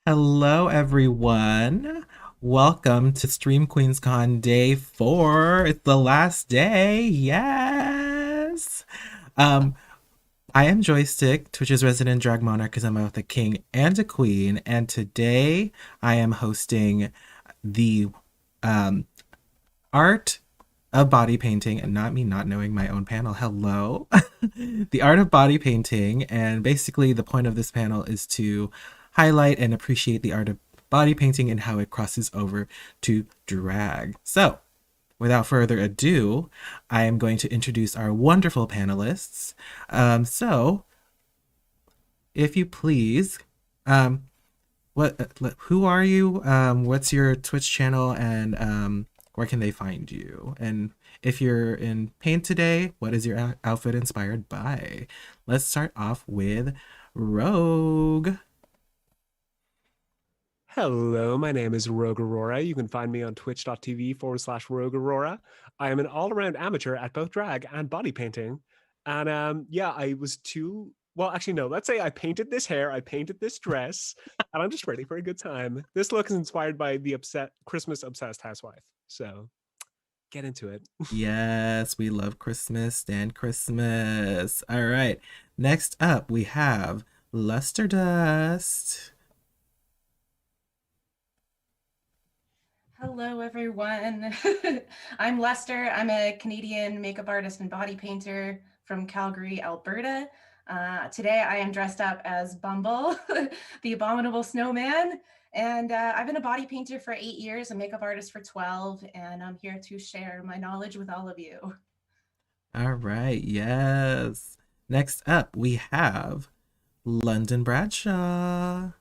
Hello, everyone. Welcome to Stream Queens Con Day 4. It's the last day. Yes. Um, I am Joystick, Twitch's resident drag monarch, because I'm both a king and a queen. And today I am hosting the um, art of body painting, and not me not knowing my own panel. Hello. The art of body painting. And basically, the point of this panel is to highlight and appreciate the art of body painting and how it crosses over to drag. So, without further ado, I am going to introduce our wonderful panelists. So, if you please, um, who are you? What's your Twitch channel, and where can they find you? And if you're in paint today, what is your outfit inspired by? Let's start off with Rogue. Hello, my name is Rogue Aurora. You can find me on twitch.tv/Rogue Aurora. I am an all around amateur at both drag and body painting. And yeah, I was too, well, actually, no, let's say I painted this hair, I painted this dress, and I'm just ready for a good time. This look is inspired by the Christmas obsessed housewife. So get into it. Yes, we love Christmas and Christmas. All right. Next up, we have Luster Dust. Hello, everyone. I'm Lester. I'm a Canadian makeup artist and body painter from Calgary, Alberta. Today, I am dressed up as Bumble, the abominable snowman. And I've been a body painter for 8 years, a makeup artist for 12, and I'm here to share my knowledge with all of you. All right. Yes. Next up, we have London Bradshaw.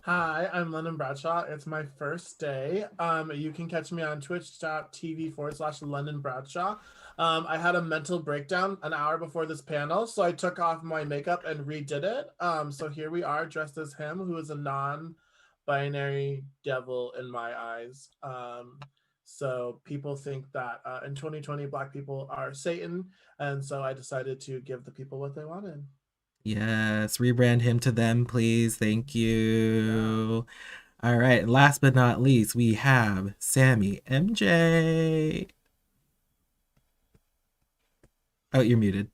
Hi, I'm London Bradshaw. It's my first day. You can catch me on twitch.tv/London Bradshaw. I had a mental breakdown an hour before this panel, so I took off my makeup and redid it. So here we are dressed as him, who is a non-binary devil in my eyes. So people think that in 2020, Black people are Satan, and so I decided to give the people what they wanted. Yes, rebrand him to them, please. Thank you. All right. Last but not least, we have Sammy MJ. Oh, you're muted.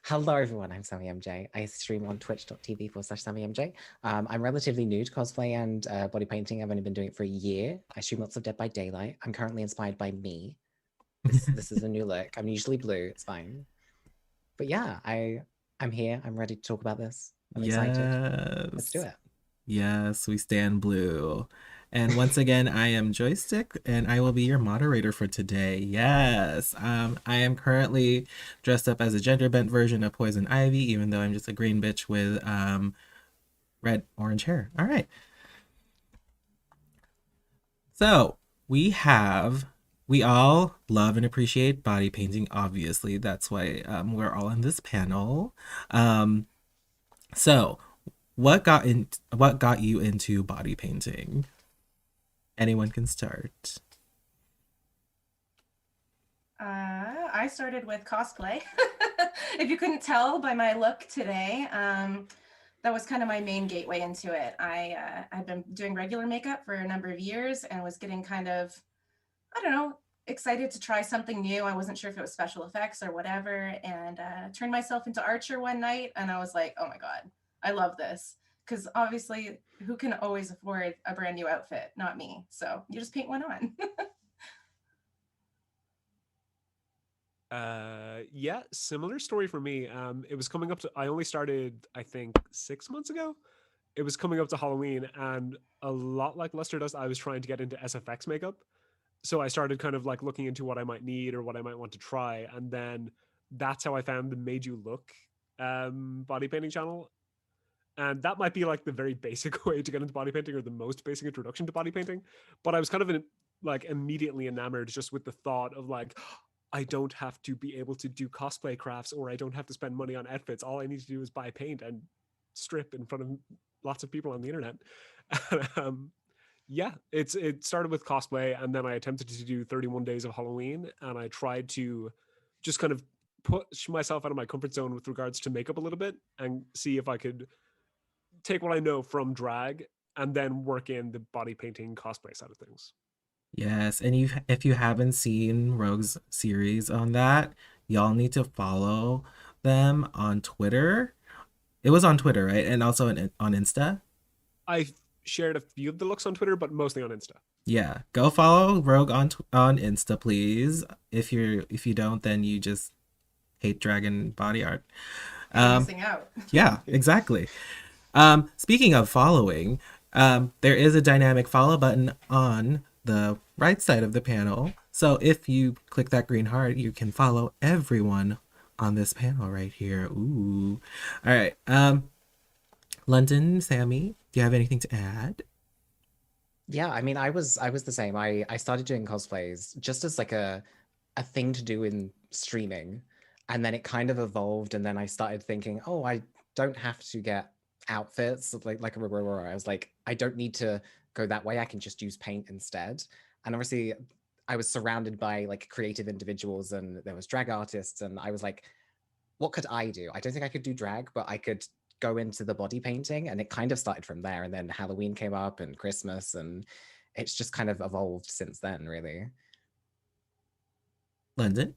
Hello, everyone. I'm Sammy MJ. I stream on twitch.tv/Sammy MJ. I'm relatively new to cosplay and body painting. I've only been doing it for a year. I stream lots of Dead by Daylight. I'm currently inspired by me. This is a new look. I'm usually blue. It's fine. But yeah, I'm here. I'm ready to talk about this. I'm excited. Let's do it. Yes, we stand blue. And once again, I am Joystick, and I will be your moderator for today. Yes, I am currently dressed up as a gender bent version of Poison Ivy, even though I'm just a green bitch with red orange hair. All right. So we all love and appreciate body painting. Obviously, that's why we're all in this panel. So what got you into body painting? Anyone can start. I started with cosplay. If you couldn't tell by my look today, that was kind of my main gateway into it. I've been doing regular makeup for a number of years and was getting kind of, I don't know, excited to try something new. I wasn't sure if it was special effects or whatever, and turned myself into Archer one night, and I was like, oh my God, I love this. Because obviously, who can always afford a brand new outfit? Not me. So you just paint one on. Yeah, similar story for me. It was coming up to, I only started, I think, 6 months ago. It was coming up to Halloween, and a lot like Lester does, I was trying to get into SFX makeup. So I started kind of like looking into what I might need or what I might want to try. And then that's how I found the Made You Look body painting channel. And that might be like the very basic way to get into body painting, or the most basic introduction to body painting. But I was kind of like immediately enamored just with the thought of like, I don't have to be able to do cosplay crafts, or I don't have to spend money on outfits. All I need to do is buy paint and strip in front of lots of people on the internet. Yeah, it started with cosplay, and then I attempted to do 31 days of Halloween, and I tried to just kind of push myself out of my comfort zone with regards to makeup a little bit and see if I could take what I know from drag and then work in the body painting cosplay side of things. Yes, and if you haven't seen Rogue's series on that, y'all need to follow them on Twitter. It was on Twitter, right? And also on Insta. I shared a few of the looks on Twitter, but mostly on Insta. Yeah, go follow Rogue on Insta, please. If you don't, then you just hate dragon body art. You're missing out. Yeah, exactly. Speaking of following, there is a dynamic follow button on the right side of the panel. So if you click that green heart, you can follow everyone on this panel right here. Ooh. All right. London, Sammy, do you have anything to add? Yeah, I mean, I was the same. I started doing cosplays just as like a thing to do in streaming, and then it kind of evolved, and then I started thinking, oh, I don't have to get outfits like Aurora. I was like, I don't need to go that way. I can just use paint instead. And obviously, I was surrounded by like creative individuals, and there was drag artists, and I was like, what could I do? I don't think I could do drag, but I could go into the body painting, and it kind of started from there. And then Halloween came up and Christmas, and it's just kind of evolved since then, really. London?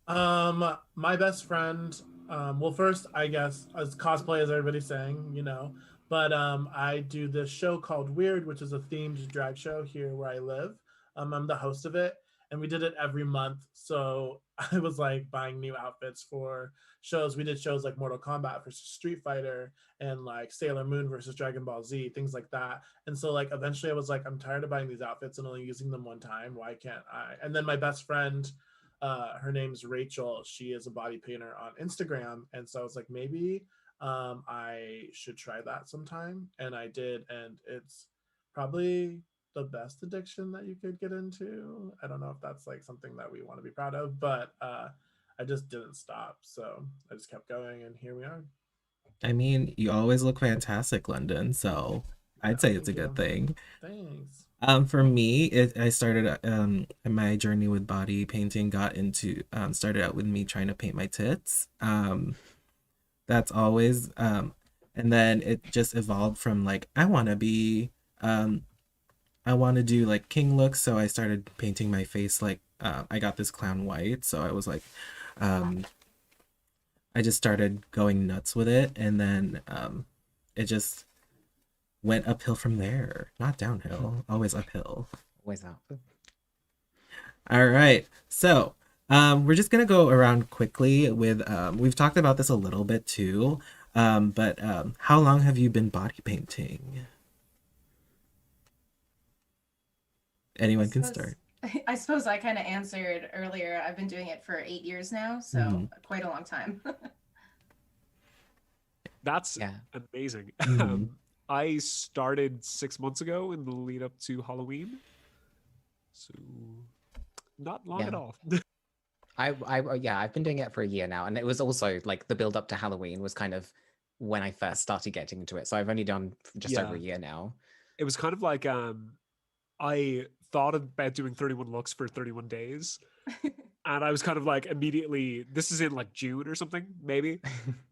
My best friend, well, first, I guess, as cosplay, as everybody's saying, you know, but I do this show called Weird, which is a themed drag show here where I live. I'm the host of it, and we did it every month. So I was like buying new outfits for shows. We did shows like Mortal Kombat versus Street Fighter and like Sailor Moon versus Dragon Ball Z, things like that. And so like eventually I was like, I'm tired of buying these outfits and only using them one time. Why can't I? And then my best friend, her name's Rachel. She is a body painter on Instagram. And so I was like, maybe I should try that sometime. And I did. And it's probably the best addiction that you could get into. I don't know if that's like something that we want to be proud of, but I just didn't stop. So I just kept going, and here we are. I mean, you always look fantastic, London. So I'd say it's a Thank good you. thing. Thanks. For me, I started my journey with body painting got into started out with me trying to paint my tits. That's always and then it just evolved from like I want to do like king looks, so I started painting my face like I got this clown white, so I was like I just started going nuts with it, and then it just went uphill from there. Not downhill, always uphill. Always out. All right. So, we're just going to go around quickly with we've talked about this a little bit too. But how long have you been body painting? Anyone can start. I suppose I kind of answered earlier. I've been doing it for 8 years now, so quite a long time. That's Yeah. amazing. Mhm. I started 6 months ago in the lead up to Halloween. So not long at Yeah. all. I've been doing it for a year now, and it was also like the build up to Halloween was kind of when I first started getting into it. So I've only done just over a year now. It was kind of like I thought about doing 31 looks for 31 days. And I was kind of like immediately, this is in like June or something, maybe.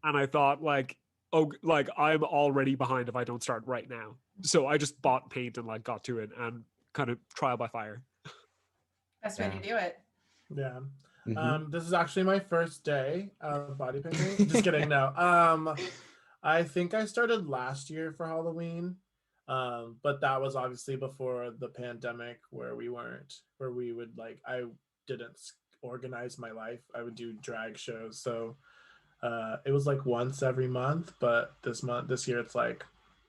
And I thought like, oh, like I'm already behind if I don't start right now. So I just bought paint and like got to it and kind of trial by fire. Best way to do it. Yeah. Mhm. This is actually my first day of body painting. Just kidding. No. I think I started last year for Halloween. But that was obviously before the pandemic where we would like, I didn't organize my life. I would do drag shows. So it was like once every month, but this year it's like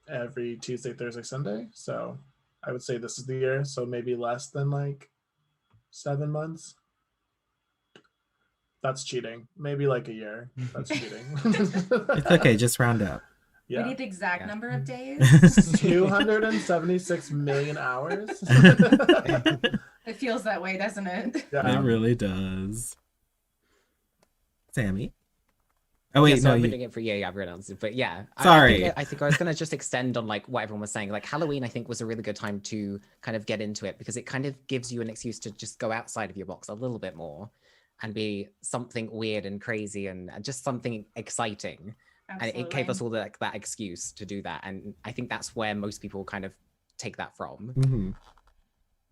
every Tuesday, Thursday, Sunday. So I would say this is the year. So maybe less than like 7 months. That's cheating. Maybe like a year. That's cheating. It's okay, just round up. We Yeah. need the exact Yeah. number of days. 276 million hours. It feels that way, doesn't it? It Yeah. really does. Sammy? Oh wait, Yeah, so no, I've been you. doing it for a year. I've realized, but yeah. Sorry. I think I was gonna just extend on like what everyone was saying. Like Halloween, I think was a really good time to kind of get into it because it kind of gives you an excuse to just go outside of your box a little bit more. and be something weird and crazy and just something exciting. And it gave us Absolutely. all that excuse to do that. And I think that's where most people kind of take that from. Hmm.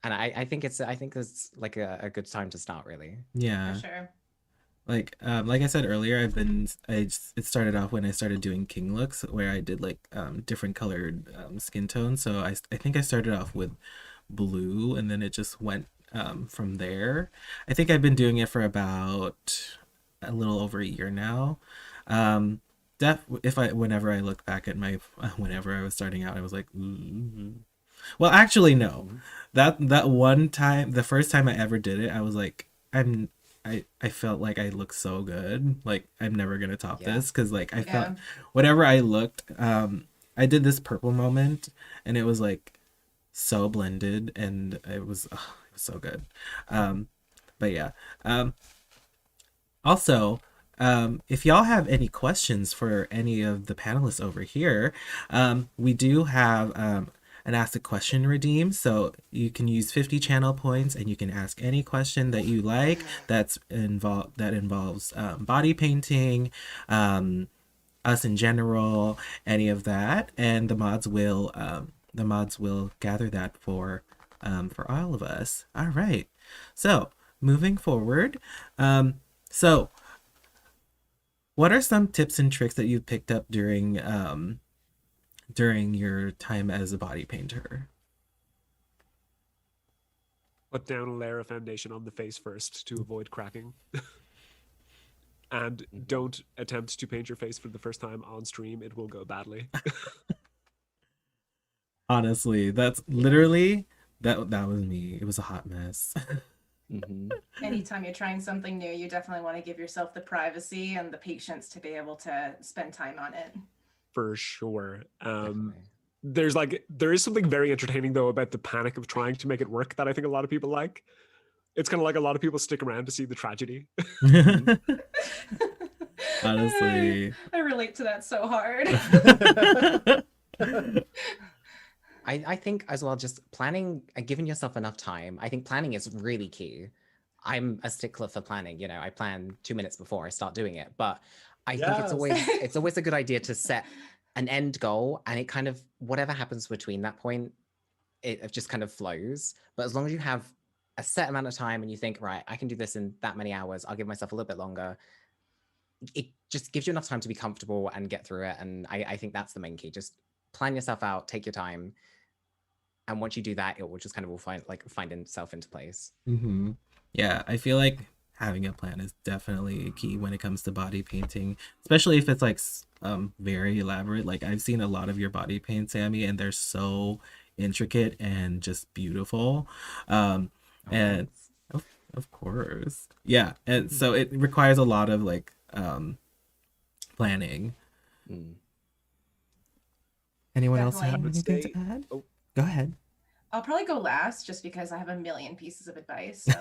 And I think it's like a good time to start, really. Yeah. For sure. Like I said earlier, it started off when I started doing king looks where I did like different colored skin tones. So I think I started off with blue and then it just went from there. I think I've been doing it for about a little over a year now. Um if I whenever I look back at my whenever I was starting out, I was like, "Ooh." Well, actually no. That one time, the first time I ever did it, I was like, I felt like I looked so good. Like I'm never gonna top Yeah. this because like I felt Yeah. whatever I looked. I did this purple moment, and it was like so blended, and it was so good. But yeah. Also, if y'all have any questions for any of the panelists over here, we do have an Ask a Question redeem. So you can use 50 channel points and you can ask any question that you like that involves body painting, us in general, any of that, and the mods will gather that for all of us. All right. So moving forward, so what are some tips and tricks that you've picked up during your time as a body painter? Put down a layer of foundation on the face first to avoid cracking. And don't attempt to paint your face for the first time on stream. It will go badly. Honestly, that's literally that was me. It was a hot mess. Mhm. Anytime you're trying something new, you definitely want to give yourself the privacy and the patience to be able to spend time on it. For sure. Definitely. There is something very entertaining though about the panic of trying to make it work that I think a lot of people like. It's kind of like a lot of people stick around to see the tragedy. Honestly. I relate to that so hard. I think as well, just planning and giving yourself enough time. I think planning is really key. I'm a stickler for planning. You know, I plan 2 minutes before I start doing it. But I think it's always a good idea to set an end goal, and it kind of whatever happens between that point, it just kind of flows. But as long as you have a set amount of time and you think, right, I can do this in that many hours, I'll give myself a little bit longer. It just gives you enough time to be comfortable and get through it. And I think that's the main key. Just plan yourself out, take your time. And once you do that, it will just kind of find itself into place. Mm-hmm. Yeah, I feel like having a plan is definitely key when it comes to body painting, especially if it's like very elaborate. Like I've seen a lot of your body paints, Sammy, and they're so intricate and just beautiful. And of course, yeah, and so it requires a lot of like planning. Mm. Anyone else Definitely. have I would anything say- to add? oh. Go ahead. I'll probably go last just because I have a million pieces of advice. So.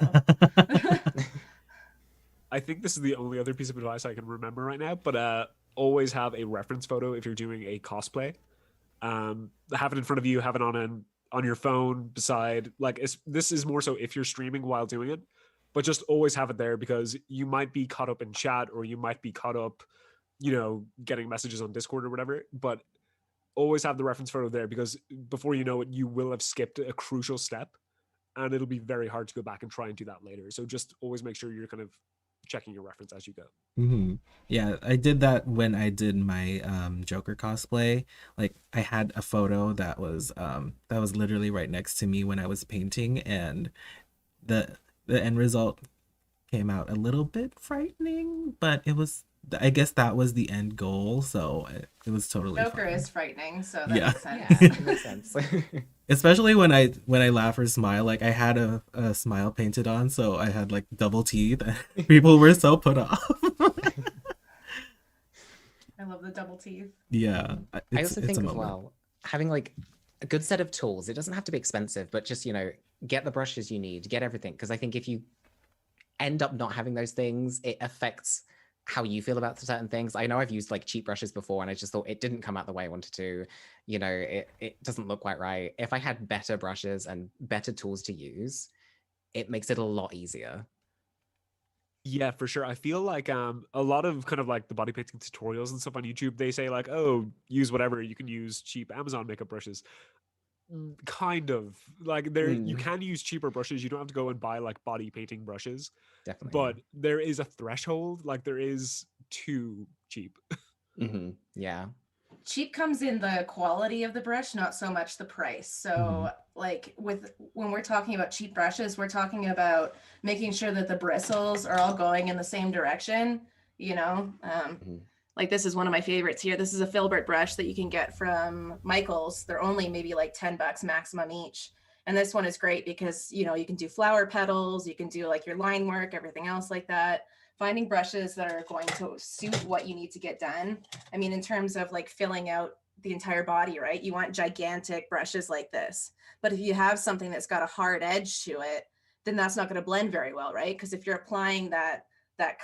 I think this is the only other piece of advice I can remember right now, but always have a reference photo if you're doing a cosplay. Have it in front of you, have it on your phone beside, like this is more so if you're streaming while doing it, but just always have it there because you might be caught up in chat or you might be caught up, getting messages on Discord or whatever, but always have the reference photo there because before you know it, you will have skipped a crucial step and it'll be very hard to go back and try and do that later. So just always make sure you're kind of checking your reference as you go. Mm-hmm. Yeah, I did that when I did my Joker cosplay. Like I had a photo that was literally right next to me when I was painting, and the end result came out a little bit frightening, but I guess that was the end goal, so it was totally Joker fine. is frightening, so that Yeah. makes sense. Yeah, it makes sense. Especially when I laugh or smile, like I had a smile painted on, so I had like double teeth. People were so put off. I love the double teeth. Yeah, I also think a as moment. well, having like a good set of tools, it doesn't have to be expensive, but just, get the brushes you need, get everything. Because I think if you end up not having those things, it affects how you feel about certain things. I know I've used like cheap brushes before and I just thought it didn't come out the way I wanted to. It doesn't look quite right. If I had better brushes and better tools to use, it makes it a lot easier. Yeah, for sure. I feel like a lot of kind of like the body painting tutorials and stuff on YouTube, they say like, oh, use whatever. You can use cheap Amazon makeup brushes. Kind of like there you Mm, can use cheaper brushes. You don't have to go and buy like body painting brushes, definitely, but there is a threshold, like there is too cheap. yeah. Yeah. Cheap comes in the quality of the brush, not so much the price. So like with when we're talking about cheap brushes, we're talking about making sure that the bristles are all going in the same direction, you know. Mhm. Like this is one of my favorites here. This is a filbert brush that you can get from Michaels. They're only maybe like $10 maximum each. And this one is great because, you know, you can do flower petals, you can do like your line work, everything else like that. Finding brushes that are going to suit what you need to get done. I mean, in terms of like filling out the entire body, right? You want gigantic brushes like this. But if you have something that's got a hard edge to it, then that's not going to blend very well, right? Because if you're applying that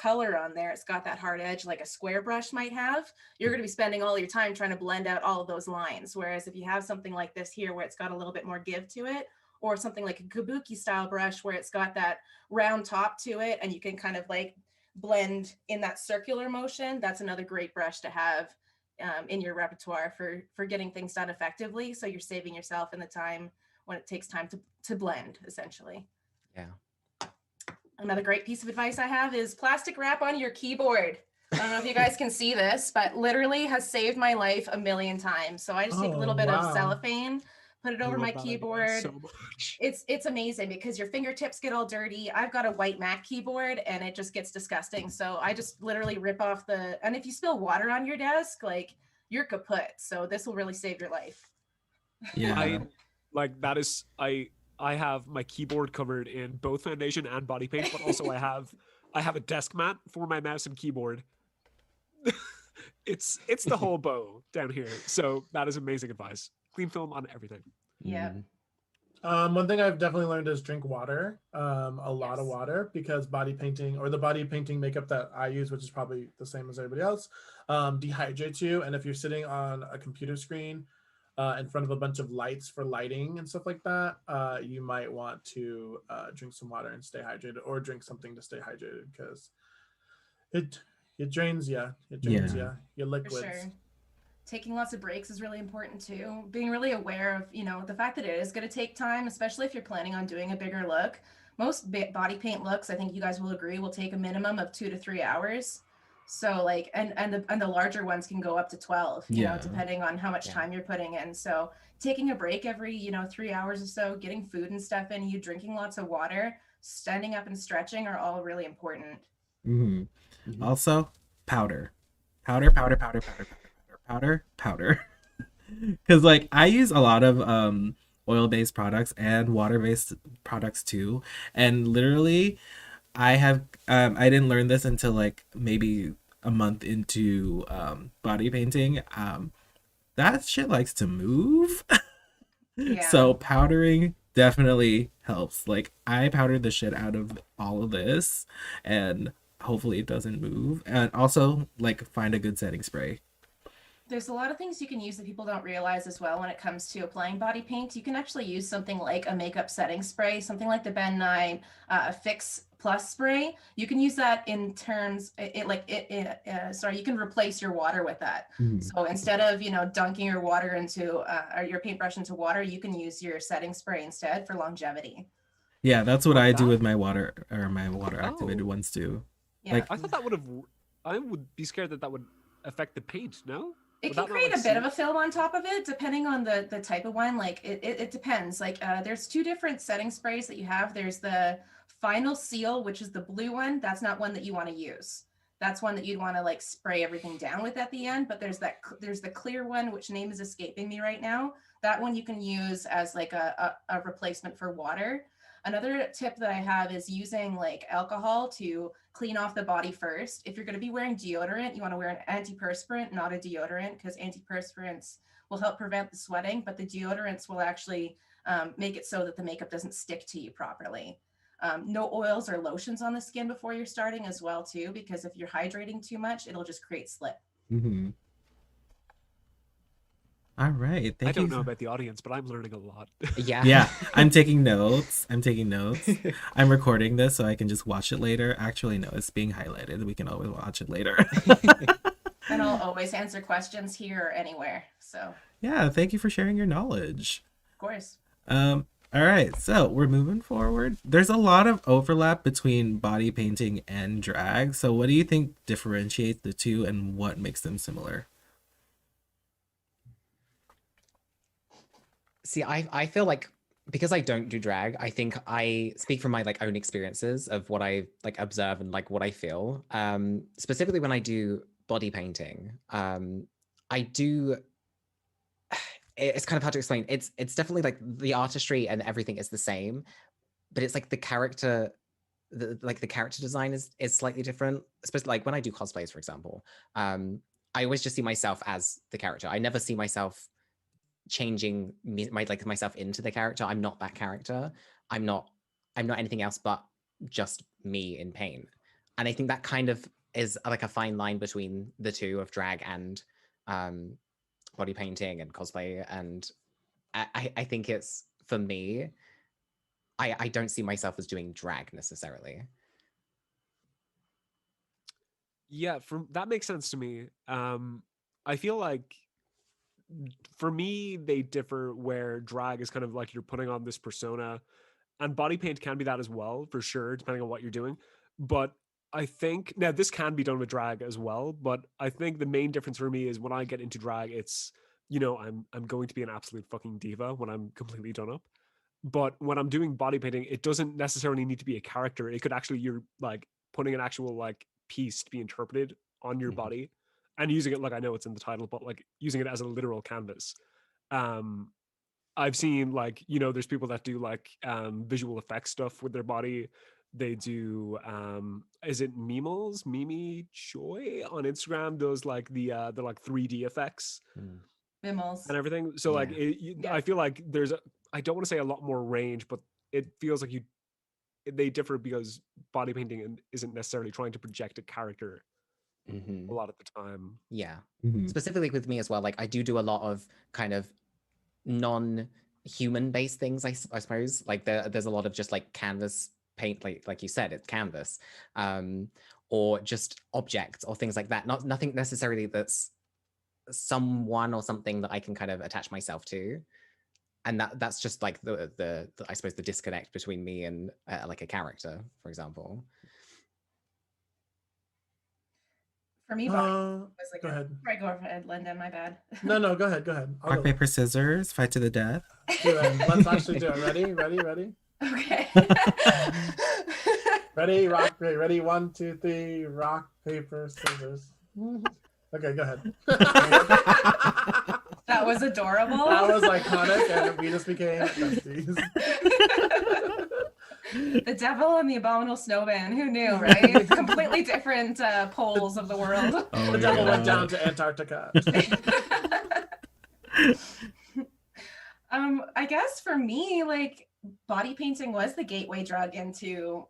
color on there, it's got that hard edge like a square brush might have, you're going to be spending all your time trying to blend out all of those lines. Whereas if you have something like this here where it's got a little bit more give to it, or something like a kabuki style brush where it's got that round top to it and you can kind of like blend in that circular motion, that's another great brush to have in your repertoire for getting things done effectively. So you're saving yourself in the time when it takes time to blend, essentially. Yeah. Another great piece of advice I have is plastic wrap on your keyboard. I don't know if you guys can see this, but literally has saved my life a million times. So I just take a Oh, little bit of wow. cellophane, put it I over my love that idea keyboard. so much. It's amazing because your fingertips get all dirty. I've got a white Mac keyboard and it just gets disgusting. So I just literally rip off and if you spill water on your desk, like you're kaput. So this will really save your life. Yeah. I like that is I have my keyboard covered in both foundation and body paint, but also I have a desk mat for my mouse and keyboard. It's the whole bow down here. So that is amazing advice. Clean film on everything. Yeah. One thing I've definitely learned is drink water, a lot of Yes. water, because body painting or the body painting makeup that I use, which is probably the same as everybody else, dehydrates you. And if you're sitting on a computer screen in front of a bunch of lights for lighting and stuff like that, you might want to drink some water and stay hydrated, or drink something to stay hydrated, because it it drains you. It drains Yeah. your For liquids. sure. Taking lots of breaks is really important too. Being really aware of, you know, the fact that it is going to take time, especially if you're planning on doing a bigger look. Most body paint looks, I think you guys will agree, will take a minimum of 2 to 3 hours. So like, and the larger ones can go up to 12, you know, Yeah. depending on how much Yeah. time you're putting in. So taking a break every, 3 hours or so, getting food and stuff in you, drinking lots of water, standing up and stretching are all really important. hmm Mhm. Also, powder. Powder, powder, powder, powder, powder, powder, powder, powder. Because like I use a lot of oil-based products and water-based products too. And literally I didn't learn this until like maybe a month into body painting. That shit likes to move. Yeah. So powdering definitely helps. Like I powdered the shit out of all of this and hopefully it doesn't move. And also like find a good setting spray. There's a lot of things you can use that people don't realize as well when it comes to applying body paint. You can actually use something like a makeup setting spray, something like the Ben 9 Fix Plus spray. You can use that in terms, sorry, you can replace your water with that. Mhm. So instead of, dunking your water into, or your paintbrush into water, you can use your setting spray instead for longevity. Yeah, that's what Oh, I do that- with my water or my water activated Oh. ones too. Yeah. Like I thought that would have. I would be scared that would affect the paint. No. It Would can that not, create like, a bit of seep? a film on top of it, depending on the type of one. Like it depends. Like there's two different setting sprays that you have. There's the Final Seal, which is the blue one. That's not one that you want to use. That's one that you'd want to like spray everything down with at the end. But there's the clear one, which name is escaping me right now. That one you can use as like a replacement for water. Another tip that I have is using like alcohol to clean off the body first. If you're going to be wearing deodorant, you want to wear an antiperspirant, not a deodorant, because antiperspirants will help prevent the sweating, but the deodorants will actually make it so that the makeup doesn't stick to you properly. No oils or lotions on the skin before you're starting as well too, because if you're hydrating too much, it'll just create slip. mhm. All right. I Thank don't you. know about the audience, but I'm learning a lot. Yeah. Yeah, I'm taking notes. I'm recording this so I can just watch it later. Actually, no, it's being highlighted. We can always watch it later. And I'll always answer questions here or anywhere. So, of Yeah, thank you for sharing your knowledge. course. All right, so we're moving forward. There's a lot of overlap between body painting and drag. So what do you think differentiates the two and what makes them similar? See, I feel like because I don't do drag, I think I speak from my like own experiences of what I like observe and like what I feel. Specifically when I do body painting, I do it's kind of hard to explain. It's definitely like the artistry and everything is the same, but it's like the character the character design is slightly different. Especially like when I do cosplays, for example. I always just see myself as the character. I never see myself changing myself into the character. I'm not that character. I'm not anything else but just me in paint. And I think that kind of is like a fine line between the two of drag and body painting and cosplay. And I think it's, for me, I don't see myself as doing drag necessarily. Yeah, that makes sense to me. I feel like for me they differ, where drag is kind of like you're putting on this persona, and body paint can be that as well, for sure, depending on what you're doing. But I think now this can be done with drag as well, but I think the main difference for me is when I get into drag, it's, I'm going to be an absolute fucking diva when I'm completely done up. But when I'm doing body painting, it doesn't necessarily need to be a character. It could actually, you're like putting an actual like piece to be interpreted on your Mhm. body and using it, like, I know it's in the title, but like using it as a literal canvas. Um, I've seen, like, there's people that do like visual effects stuff with their body. They do is it Mimi Choi on Instagram does like the like 3D effects Mm. Bimmels. and everything. So like Yeah. I feel like there's I don't want to say a lot more range, but it feels like they differ because body painting isn't necessarily trying to project a character a lot of the time. Yeah. Mhm. Specifically with me as well, like I do a lot of kind of non-human based things, I suppose. Like there's a lot of just like canvas paint, like you said, it's canvas, or just objects or things like that. Nothing necessarily that's someone or something that I can kind of attach myself to. And that's just like the I suppose the disconnect between me and like a character, for example. For me, body was like Go ahead. Right, go ahead, Linda. My bad. No, go ahead. I'll Rock, go. paper, scissors, fight to the death. Do it. Let's actually do it. Ready? Okay. Ready? Ready? 1, 2, 3. Rock, paper, scissors. Okay, go ahead. That was adorable. That was iconic, and we just became besties. The devil and the abominable snowman. Who knew, right? Completely different poles of the world. Oh, The devil went yeah. down to Antarctica. I guess for me, like, body painting was the gateway drug into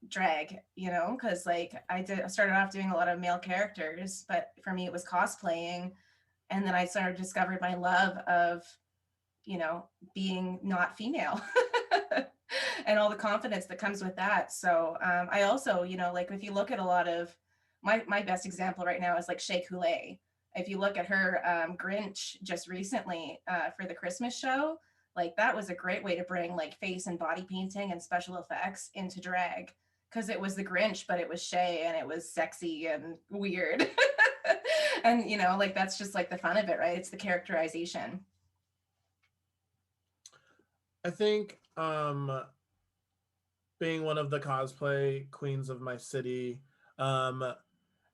drag, because like I started off doing a lot of male characters, but for me it was cosplaying, and then I sort of discovered my love of being not female and all the confidence that comes with that. So I also, like, if you look at a lot of my best example right now is like Shea Coulee. If you look at her Grinch just recently for the Christmas show, like that was a great way to bring like face and body painting and special effects into drag, because it was the Grinch, but it was Shea and it was sexy and weird. And like that's just like the fun of it, right? It's the characterization. I think being one of the cosplay queens of my city,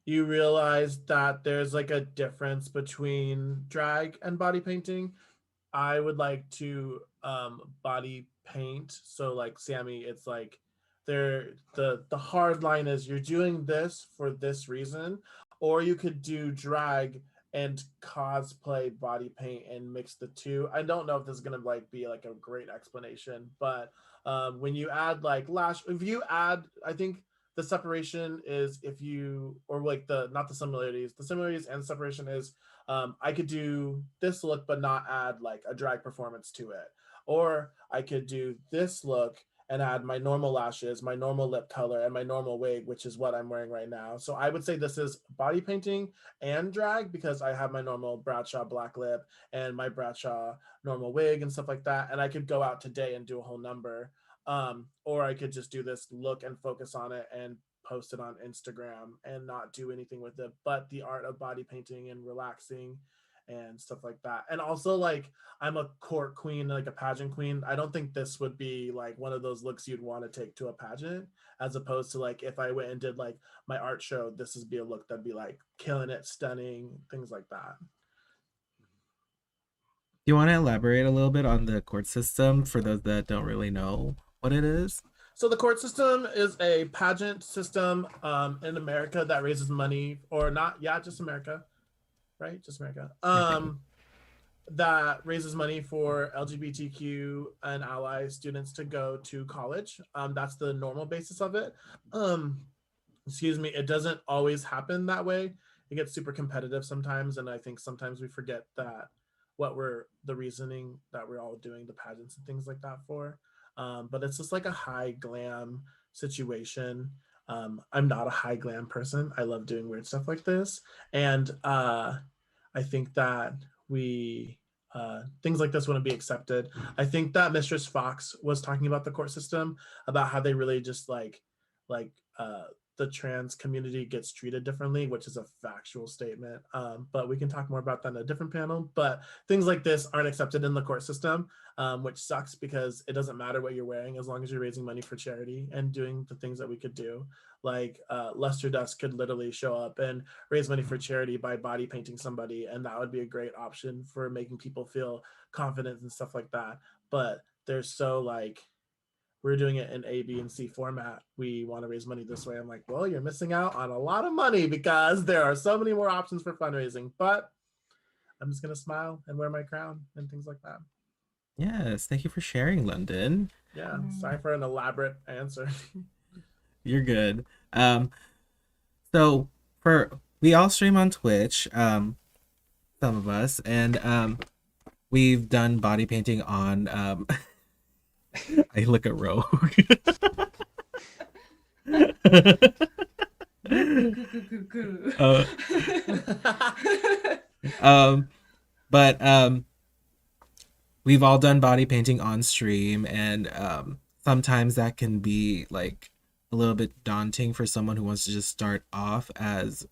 you realize that there's like a difference between drag and body painting. I would like to body paint. So like Sammy, it's like the hard line is you're doing this for this reason, or you could do drag and cosplay body paint and mix the two. I don't know if this is gonna like be like a great explanation, but when you add like lash, if you add, I think the separation is if you, or like not the similarities and separation is I could do this look but not add like a drag performance to it, or I could do this look and add my normal lashes, my normal lip color, and my normal wig, which is what I'm wearing right now. So I would say this is body painting and drag because I have my normal Bradshaw black lip and my Bradshaw normal wig and stuff like that. And I could go out today and do a whole number. Or I could just do this look and focus on it and post it on Instagram and not do anything with it, but the art of body painting and relaxing and stuff like that. And also, like, I'm a court queen, like a pageant queen. I don't think this would be like one of those looks you'd want to take to a pageant, as opposed to like if I went and did like my art show, this would be a look that'd be like killing it, stunning, things like that. Do you want to elaborate a little bit on the court system for those that don't really know what it is? So the court system is a pageant system in America that raises money, or not, yeah, just America, right? Just America. That raises money for LGBTQ and ally students to go to college. That's the normal basis of it. Excuse me, it doesn't always happen that way. It gets super competitive sometimes, and I think sometimes we forget that the reasoning that we're all doing the pageants and things like that for. But it's just like a high glam situation. I'm not a high glam person. I love doing weird stuff like this. And I think that things like this wouldn't be accepted. I think that Mistress Fox was talking about the court system, about how they really just like the trans community gets treated differently, which is a factual statement. But we can talk more about that in a different panel. But things like this aren't accepted in the court system, which sucks because it doesn't matter what you're wearing as long as you're raising money for charity and doing the things that we could do. Like Lester Dust could literally show up and raise money for charity by body painting somebody, and that would be a great option for making people feel confident and stuff like that. But they're so like, we're doing it in A, B, and C format. We want to raise money this way. I'm like, well, you're missing out on a lot of money because there are so many more options for fundraising. But I'm just gonna smile and wear my crown and things like that. Yes, thank you for sharing, London. Yeah, sorry for an elaborate answer. You're good. So we all stream on Twitch, some of us, and we've done body painting on I look at Rogue. But we've all done body painting on stream, and sometimes that can be like a little bit daunting for someone who wants to just start off as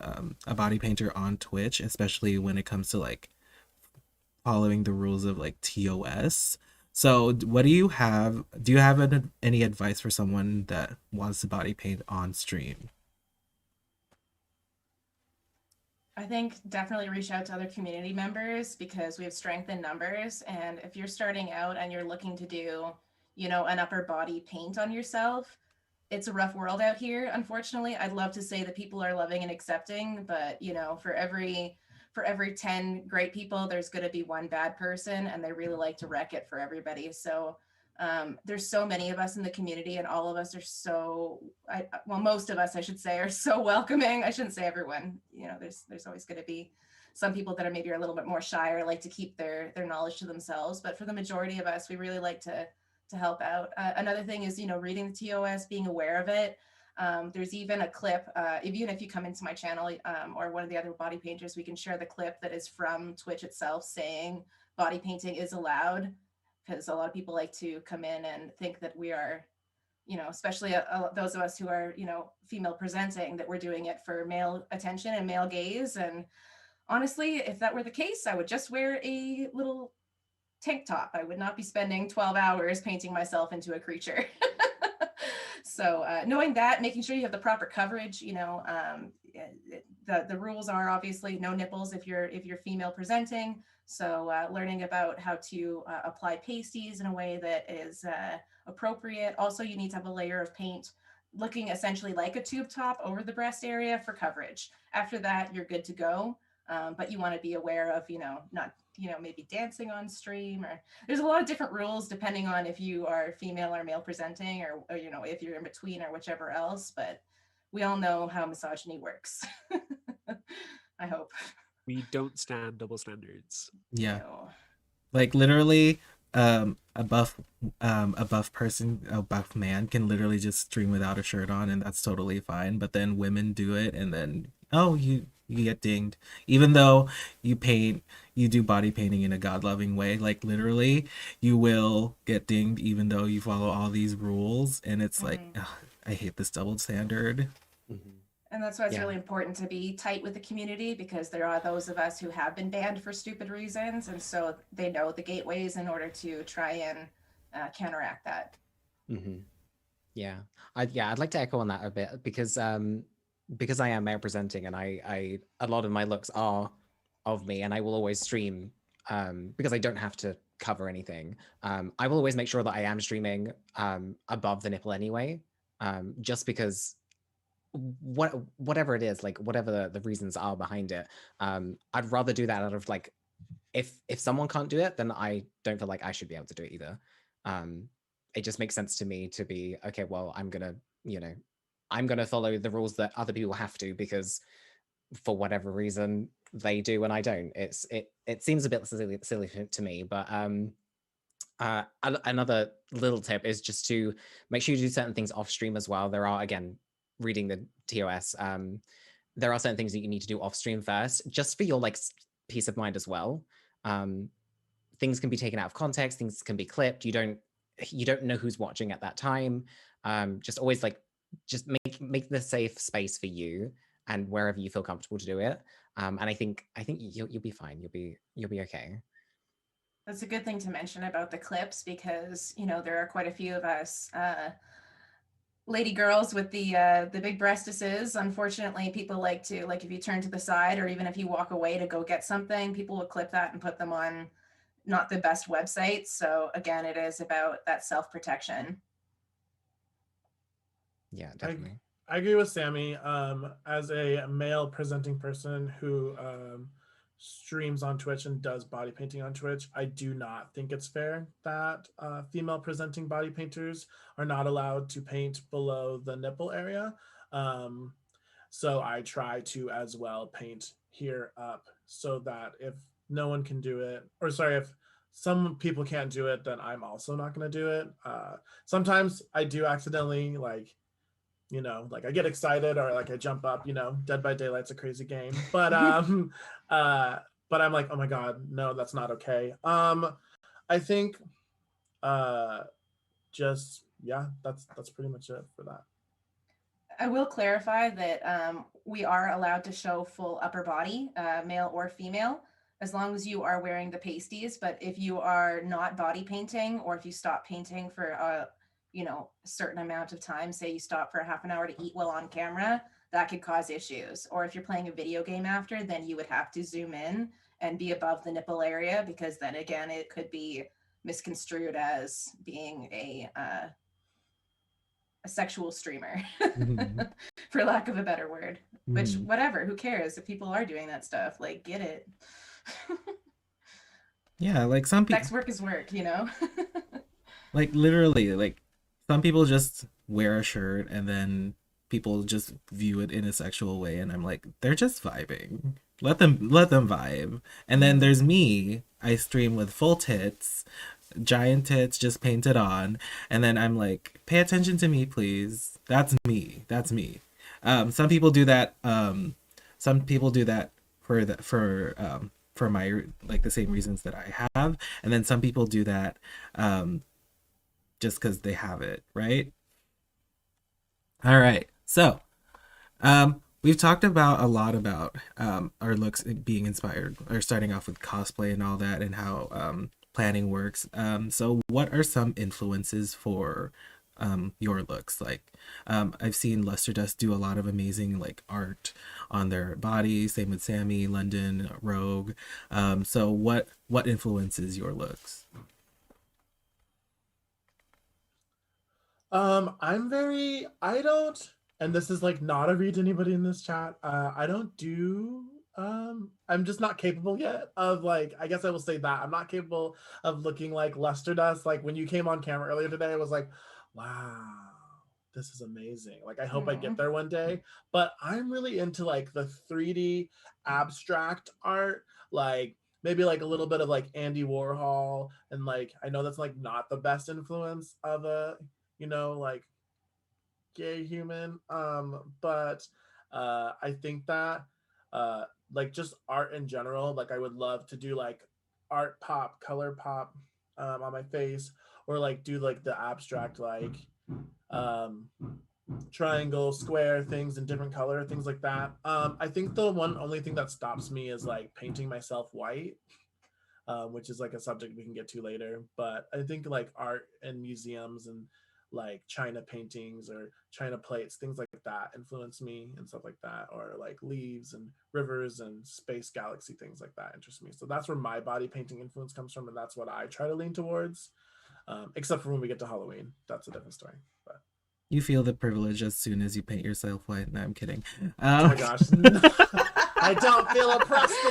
a body painter on Twitch, especially when it comes to like following the rules of like TOS. So what do you have? Do you have any advice for someone that wants to body paint on stream? I think definitely reach out to other community members because we have strength in numbers. And if you're starting out and you're looking to do, an upper body paint on yourself, it's a rough world out here. Unfortunately, I'd love to say that people are loving and accepting, but for every 10 great people, there's going to be one bad person, and they really like to wreck it for everybody. So there's so many of us in the community, and all of us are most of us, I should say, are so welcoming. I shouldn't say everyone, there's always going to be some people that are maybe a little bit more shy or like to keep their knowledge to themselves. But for the majority of us, we really like to help out. Another thing is, reading the TOS, being aware of it. There's even a clip, even if you come into my channel or one of the other body painters, we can share the clip that is from Twitch itself saying body painting is allowed, because a lot of people like to come in and think that we are, especially those of us who are, female presenting, that we're doing it for male attention and male gaze. And honestly, if that were the case, I would just wear a little tank top. I would not be spending 12 hours painting myself into a creature. So knowing that, making sure you have the proper coverage, the rules are obviously no nipples if you're female presenting. So learning about how to apply pasties in a way that is appropriate. Also, you need to have a layer of paint looking essentially like a tube top over the breast area for coverage. After that, you're good to go. But you want to be aware of, not, maybe dancing on stream, or there's a lot of different rules depending on if you are female or male presenting, or if you're in between or whichever else. But we all know how misogyny works. I hope. We don't stand double standards. Yeah. No. Like literally, a buff man can literally just stream without a shirt on, and that's totally fine. But then women do it, and then you get dinged, even though you do body painting in a god loving way. Like literally, you will get dinged, even though you follow all these rules, and it's like, ugh, I hate this double standard. And that's why it's Yeah. really important to be tight with the community, because there are those of us who have been banned for stupid reasons. And so they know the gateways in order to try and counteract that. Yeah, I'd like to echo on that a bit because I am male presenting and I a lot of my looks are of me, and I will always stream because I don't have to cover anything. I will always make sure that I am streaming above the nipple anyway, just because whatever it is, like whatever the reasons are behind it, I'd rather do that out of like, if someone can't do it, then I don't feel like I should be able to do it either. It just makes sense to me to be, okay, well, I'm gonna follow the rules that other people have to, because for whatever reason they do and I don't. It seems a bit silly to me, but another little tip is just to make sure you do certain things off stream as well. There are, again, reading the TOS, there are certain things that you need to do off stream first, just for your like peace of mind as well. Things can be taken out of context, things can be clipped. You don't know who's watching at that time. Just always like, just make the safe space for you and wherever you feel comfortable to do it. And I think you'll be fine. You'll be okay. That's a good thing to mention about the clips, because there are quite a few of us lady girls with the big breastises. Unfortunately, people like to, like, if you turn to the side or even if you walk away to go get something, people will clip that and put them on not the best websites. So again, it is about that self-protection. Yeah, definitely. I agree with Sammy. As a male presenting person who streams on Twitch and does body painting on Twitch, I do not think it's fair that female presenting body painters are not allowed to paint below the nipple area. So I try to as well paint here up, so that if no one can do it, or sorry, if some people can't do it, then I'm also not going to do it. Sometimes I do accidentally, like I get excited or like I jump up, Dead by Daylight's a crazy game, but but I'm like, oh my God, no, that's not okay. I think just, yeah, that's pretty much it for that. I will clarify that we are allowed to show full upper body, male or female, as long as you are wearing the pasties. But if you are not body painting, or if you stop painting for a certain amount of time, say you stop for half an hour to eat while on camera, that could cause issues. Or if you're playing a video game after, then you would have to zoom in and be above the nipple area, because then again, it could be misconstrued as being a sexual streamer, for lack of a better word. Which, whatever, who cares if people are doing that stuff? Like, get it. Yeah, like some people, sex work is work, like literally, like some people just wear a shirt and then people just view it in a sexual way, and I'm like, they're just vibing. Let them vibe. And then there's me. I stream with full tits, giant tits just painted on, and then I'm like, pay attention to me, please. That's me. Some people do that. Some people do that for my, like, the same reasons that I have, and then some people do that just because they have it, right? All right, so we've talked about a lot about our looks being inspired, or starting off with cosplay and all that, and how planning works. So what are some influences for your looks? Like, I've seen Luster Dust do a lot of amazing like art on their bodies. Same with Sammy, London, Rogue. So what influences your looks? I don't, and this is like not a read to anybody in this chat. I don't do, I'm just not capable yet of, like, I guess I will say that I'm not capable of looking like Luster Dust. Like when you came on camera earlier today, I was like, wow, this is amazing. Like, I hope I Mhm. get there one day. But I'm really into like the 3D abstract art, like maybe like a little bit of like Andy Warhol, and like I know that's like not the best influence of a, you know, like gay human, but I think that uh like just art in general, like I would love to do like art pop, color pop, on my face, or like do like the abstract, like um triangle, square things in different color, things like that. I think the one only thing that stops me is like painting myself white, which is like a subject we can get to later. But I think like art and museums and like China paintings or China plates, things like that influence me and stuff like that, or like leaves and rivers and space galaxy, things like that interest me. So that's where my body painting influence comes from, and that's what I try to lean towards. Except for when we get to Halloween, that's a different story. But You feel the privilege as soon as you paint yourself white. No, I'm kidding. oh my gosh, I don't feel oppressed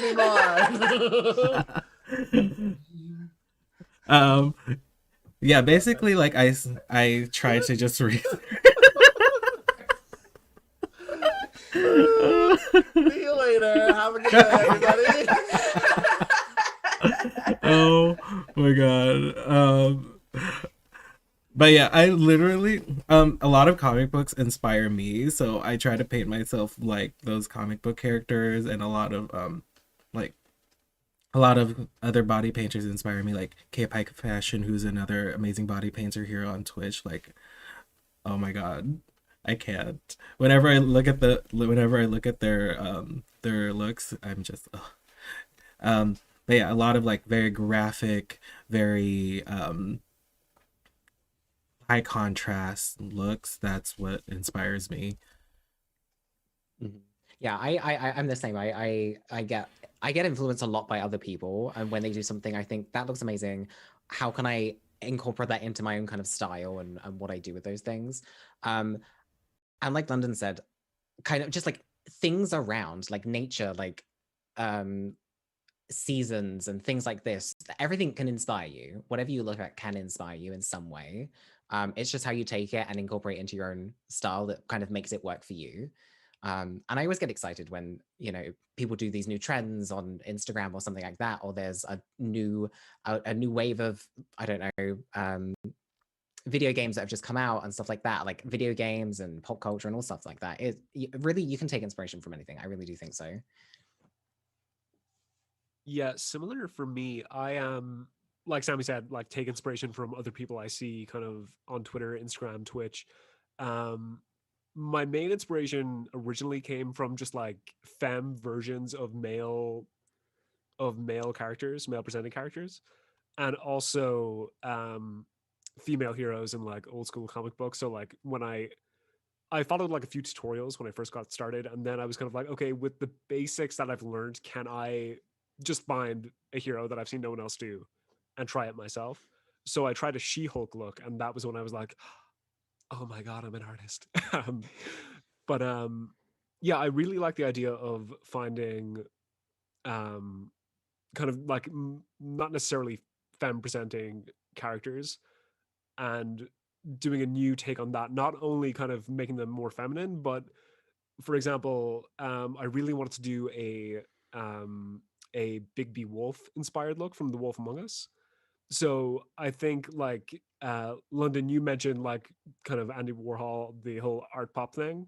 anymore. Yeah, basically, like I try to just read. See you later. Have a good day, everybody. Oh my god. But yeah, I literally a lot of comic books inspire me, so I try to paint myself like those comic book characters, and like a lot of other body painters inspire me, like K Pike Fashion, who's another amazing body painter here on Twitch. Like, oh my god, I can't. Whenever I look at their looks, I'm just ugh. But yeah, a lot of like very graphic, very high contrast looks. That's what inspires me. Mhm. Yeah, I'm the same. I get influenced a lot by other people, and when they do something, I think that looks amazing. How can I incorporate that into my own kind of style and what I do with those things? And like London said, kind of just like things around, like nature, like um seasons and things like this. Everything can inspire you. Whatever you look at can inspire you in some way. It's just how you take it and incorporate into your own style that kind of makes it work for you. And I always get excited when, you know, people do these new trends on Instagram or something like that, or there's a new wave of, I don't know, video games that have just come out and stuff like that, like video games and pop culture and all stuff like that. Really, you can take inspiration from anything. I really do think so. Yeah, similar for me. I am, like Sammy said, like take inspiration from other people I see kind of on Twitter, Instagram, Twitch. Um, my main inspiration originally came from just like femme versions of male characters, male presenting characters, and also female heroes in like old school comic books. So like when I followed like a few tutorials when I first got started, and then I was kind of like, okay, with the basics that I've learned, can I just find a hero that I've seen no one else do and try it myself? So I tried a She-Hulk look, and that was when I was like, oh my god, I'm an artist. But yeah, I really like the idea of finding kind of like not necessarily femme presenting characters and doing a new take on that, not only kind of making them more feminine, but for example, I really wanted to do a Bigby Wolf inspired look from The Wolf Among Us. So I think like London, you mentioned like kind of Andy Warhol, the whole art pop thing.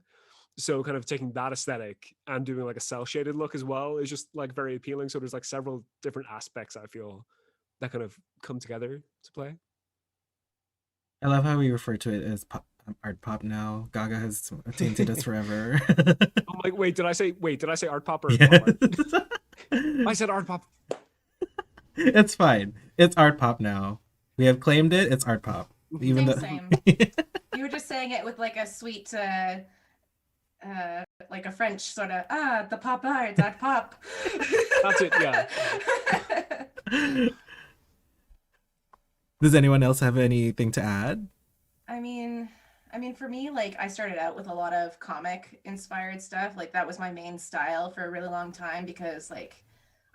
So kind of taking that aesthetic and doing like a cell shaded look as well is just like very appealing. So there's like several different aspects I feel that kind of come together to play. I love how we refer to it as art pop now. Gaga has tainted us forever. I'm like, wait, did I say art pop or Yes. pop art? I said art pop. It's fine. It's art pop now. We have claimed it. It's art pop. Even Same, though same. You were just saying it with like a sweet, like a French sort of, the pop art, pop. That's it, yeah. Does anyone else have anything to add? I mean, for me, like I started out with a lot of comic inspired stuff. Like that was my main style for a really long time because like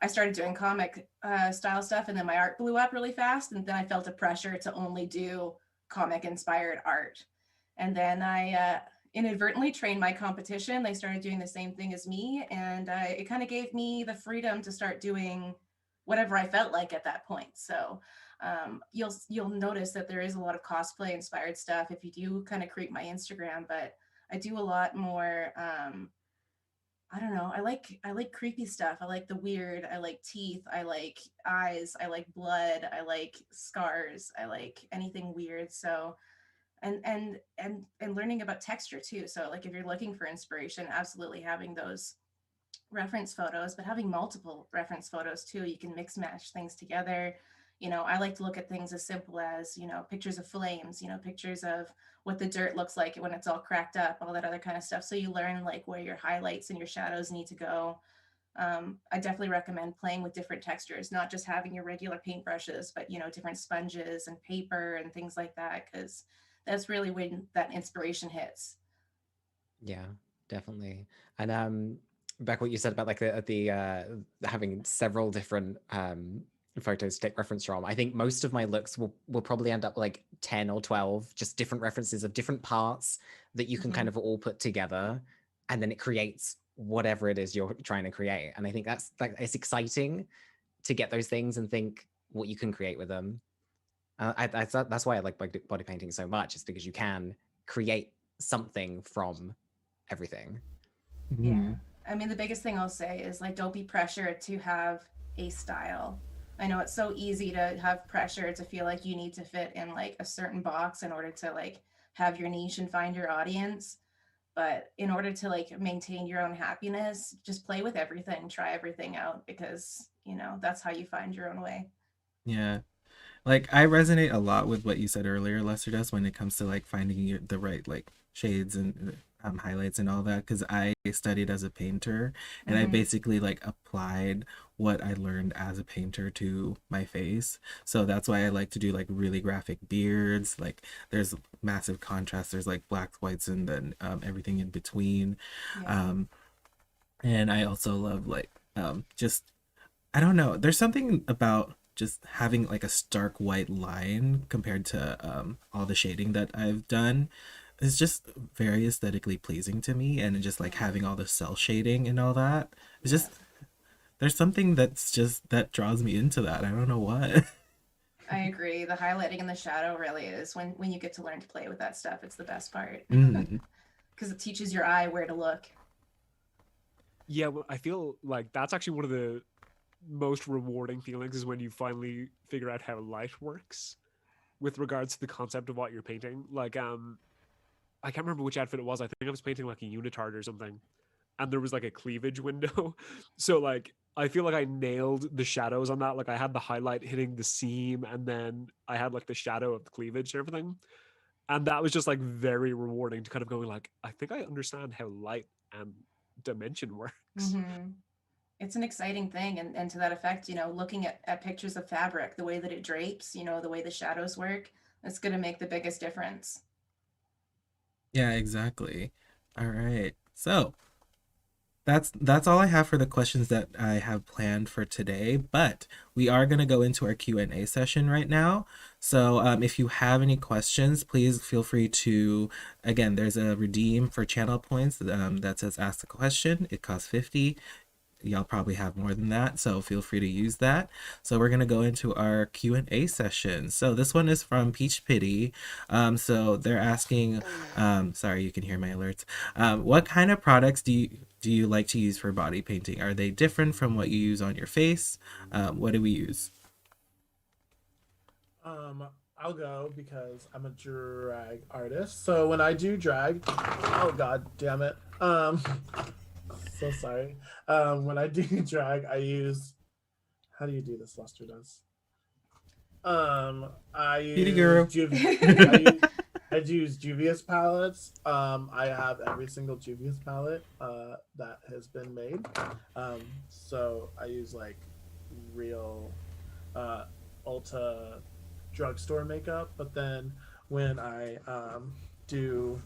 I started doing comic style stuff, and then my art blew up really fast, and then I felt a pressure to only do comic inspired art. And then I inadvertently trained my competition. They started doing the same thing as me, and it kind of gave me the freedom to start doing whatever I felt like at that point. So you'll notice that there is a lot of cosplay inspired stuff if you do kind of creep my Instagram, but I do a lot more. I don't know. I like creepy stuff. I like the weird. I like teeth. I like eyes. I like blood. I like scars. I like anything weird. So and learning about texture too. So like if you're looking for inspiration, absolutely having those reference photos, but having multiple reference photos too. You can mix match things together. You know, I like to look at things as simple as, you know, pictures of flames, you know, pictures of what the dirt looks like when it's all cracked up, all that other kind of stuff. So you learn like where your highlights and your shadows need to go. I definitely recommend playing with different textures, not just having your regular paintbrushes, but, you know, different sponges and paper and things like that, because that's really when that inspiration hits. Yeah, definitely. And back what you said about like the having several different photos to take reference from. I think most of my looks will probably end up like 10 or 12 just different references of different parts that you can kind of all put together, and then it creates whatever it is you're trying to create. And I think that's like, it's exciting to get those things and think what you can create with them. That's why I like body painting so much, is because you can create something from everything. Yeah. I mean, the biggest thing I'll say is like, don't be pressured to have a style. I know it's so easy to have pressure to feel like you need to fit in like a certain box in order to like have your niche and find your audience. But in order to like maintain your own happiness, just play with everything, try everything out, because, you know, that's how you find your own way. Yeah. Like I resonate a lot with what you said earlier, Lester does, when it comes to like finding the right like shades and highlights and all that, because I studied as a painter and I basically like applied what I learned as a painter to my face. So that's why I like to do like really graphic beards. Like there's massive contrast. There's like blacks, whites, and then everything in between. Yeah. And I also love like just I don't know. There's something about just having like a stark white line compared to all the shading that I've done. It's just very aesthetically pleasing to me, and just like having all the cell shading and all that. It's just there's something that's just that draws me into that. I don't know what. I agree. The highlighting and the shadow really is when you get to learn to play with that stuff. It's the best part because it teaches your eye where to look. Yeah, well, I feel like that's actually one of the most rewarding feelings, is when you finally figure out how light works with regards to the concept of what you're painting. Like I can't remember which outfit it was. I think I was painting like a unitard or something, and there was like a cleavage window. So like I feel like I nailed the shadows on that. Like I had the highlight hitting the seam, and then I had like the shadow of the cleavage and everything. And that was just like very rewarding to kind of go like, I think I understand how light and dimension works. It's an exciting thing. And to that effect, you know, looking at pictures of fabric, the way that it drapes, you know, the way the shadows work, it's going to make the biggest difference. Yeah, exactly. All right. So that's all I have for the questions that I have planned for today, but we are going to go into our Q&A session right now. So if you have any questions, please feel free to, again, there's a redeem for channel points that says ask the question. It costs 50. Y'all probably have more than that, so feel free to use that. So we're going to go into our Q&A session. So this one is from Peach Pity. So they're asking, sorry, you can hear my alerts. What kind of products do you like to use for body painting? Are they different from what you use on your face? What do we use? I'll go because I'm a drag artist. So when I do drag, oh god damn it. So sorry. When I do drag, I use, how do you do this, Lester does? I use I use Juvia's palettes. I have every single Juvia's palette that has been made. So I use like real Ulta drugstore makeup, but then when I do,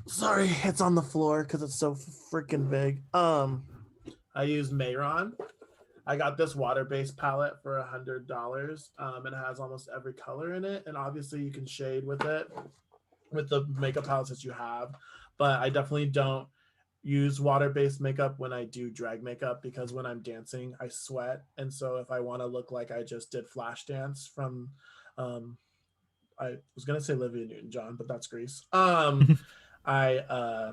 sorry, it's on the floor because it's so freaking big. I use Mayron. I got this water-based palette for $100. It has almost every color in it, and obviously you can shade with it with the makeup palettes that you have. But I definitely don't use water-based makeup when I do drag makeup, because when I'm dancing I sweat, and so if I want to look like I just did flash dance from I was gonna say Olivia Newton-John, but that's Grease. I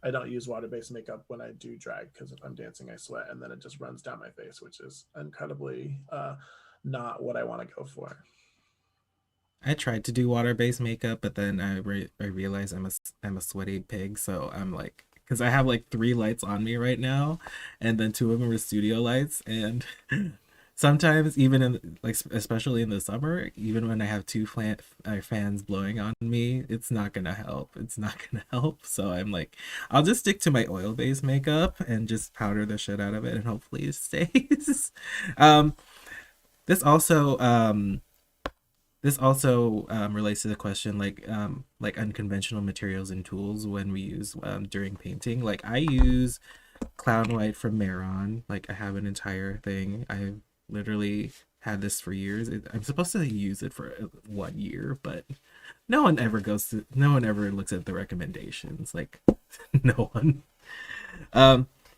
I don't use water-based makeup when I do drag, because if I'm dancing I sweat and then it just runs down my face, which is incredibly not what I want to go for. I tried to do water-based makeup, but then I realized I'm a sweaty pig, so I'm like, because I have like 3 lights on me right now, and then 2 of them are studio lights, and sometimes even in like especially in the summer, even when I have 2 fans blowing on me, it's not gonna help. It's not gonna help. So I'm like, I'll just stick to my oil-based makeup and just powder the shit out of it, and hopefully it stays. um, this also relates to the question like unconventional materials and tools when we use during painting. Like I use Clown White from Maron. Like I have an entire thing. I've literally had this for years. I'm supposed to use it for 1 year, but no one ever looks at the recommendations. Like no one.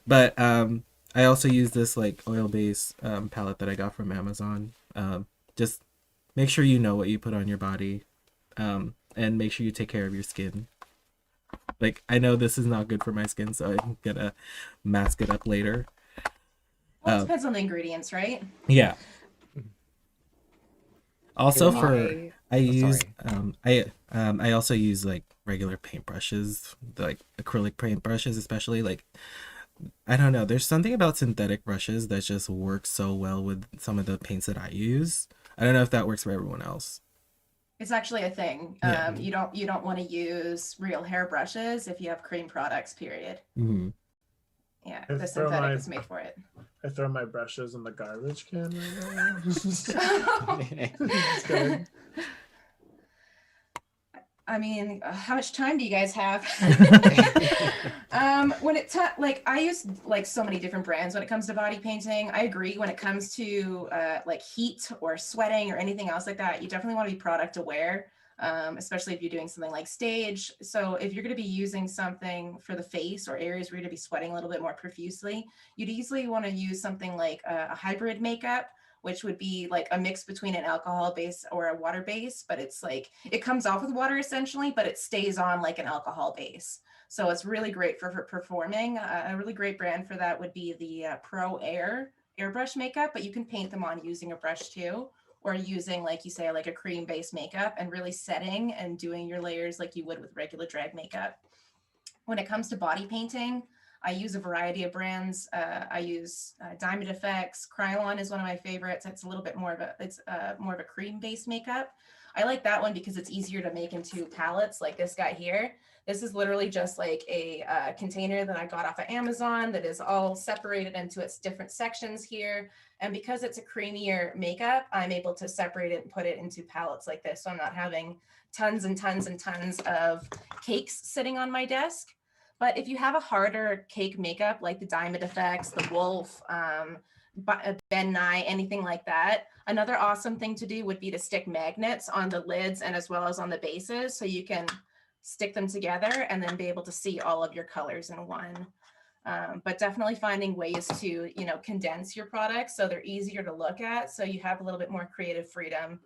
But I also use this like oil-based palette that I got from Amazon. Just make sure you know what you put on your body, and make sure you take care of your skin. Like, I know this is not good for my skin, so I'm gonna mask it up later. Well, it depends on the ingredients, right? Yeah. Also I- I use sorry. I also use like regular paintbrushes, like acrylic paintbrushes, especially like I don't know, there's something about synthetic brushes that just works so well with some of the paints that I use. I don't know if that works for everyone else. It's actually a thing. Yeah. You don't want to use real hair brushes if you have cream products, period. Hmm. Yeah, I the throw synthetic my- is made for it. I throw my brushes in the garbage can right now. Just kidding. I mean, how much time do you guys have? When like I use like so many different brands when it comes to body painting. I agree when it comes to like heat or sweating or anything else like that, you definitely want to be product aware, especially if you're doing something like stage. So if you're going to be using something for the face or areas where you're going to be sweating a little bit more profusely, you'd easily want to use something like a hybrid makeup, which would be like a mix between an alcohol base or a water base, but it's like, it comes off with water essentially, but it stays on like an alcohol base. So it's really great for performing. A really great brand for that would be the Pro Air airbrush makeup, but you can paint them on using a brush too, or using, like you say, like a cream based makeup and really setting and doing your layers like you would with regular drag makeup. When it comes to body painting, I use a variety of brands. I use Diamond Effects. Krylon is one of my favorites. It's a little bit more of more of a cream-based makeup. I like that one because it's easier to make into palettes like this guy here. This is literally just like a container that I got off of Amazon that is all separated into its different sections here. And because it's a creamier makeup, I'm able to separate it and put it into palettes like this. So I'm not having tons and tons and tons of cakes sitting on my desk. But if you have a harder cake makeup like the Diamond Effects, the Wolf, Ben Nye, anything like that, another awesome thing to do would be to stick magnets on the lids and as well as on the bases, so you can stick them together and then be able to see all of your colors in one. But definitely finding ways to, you know, condense your products so they're easier to look at, so you have a little bit more creative freedom.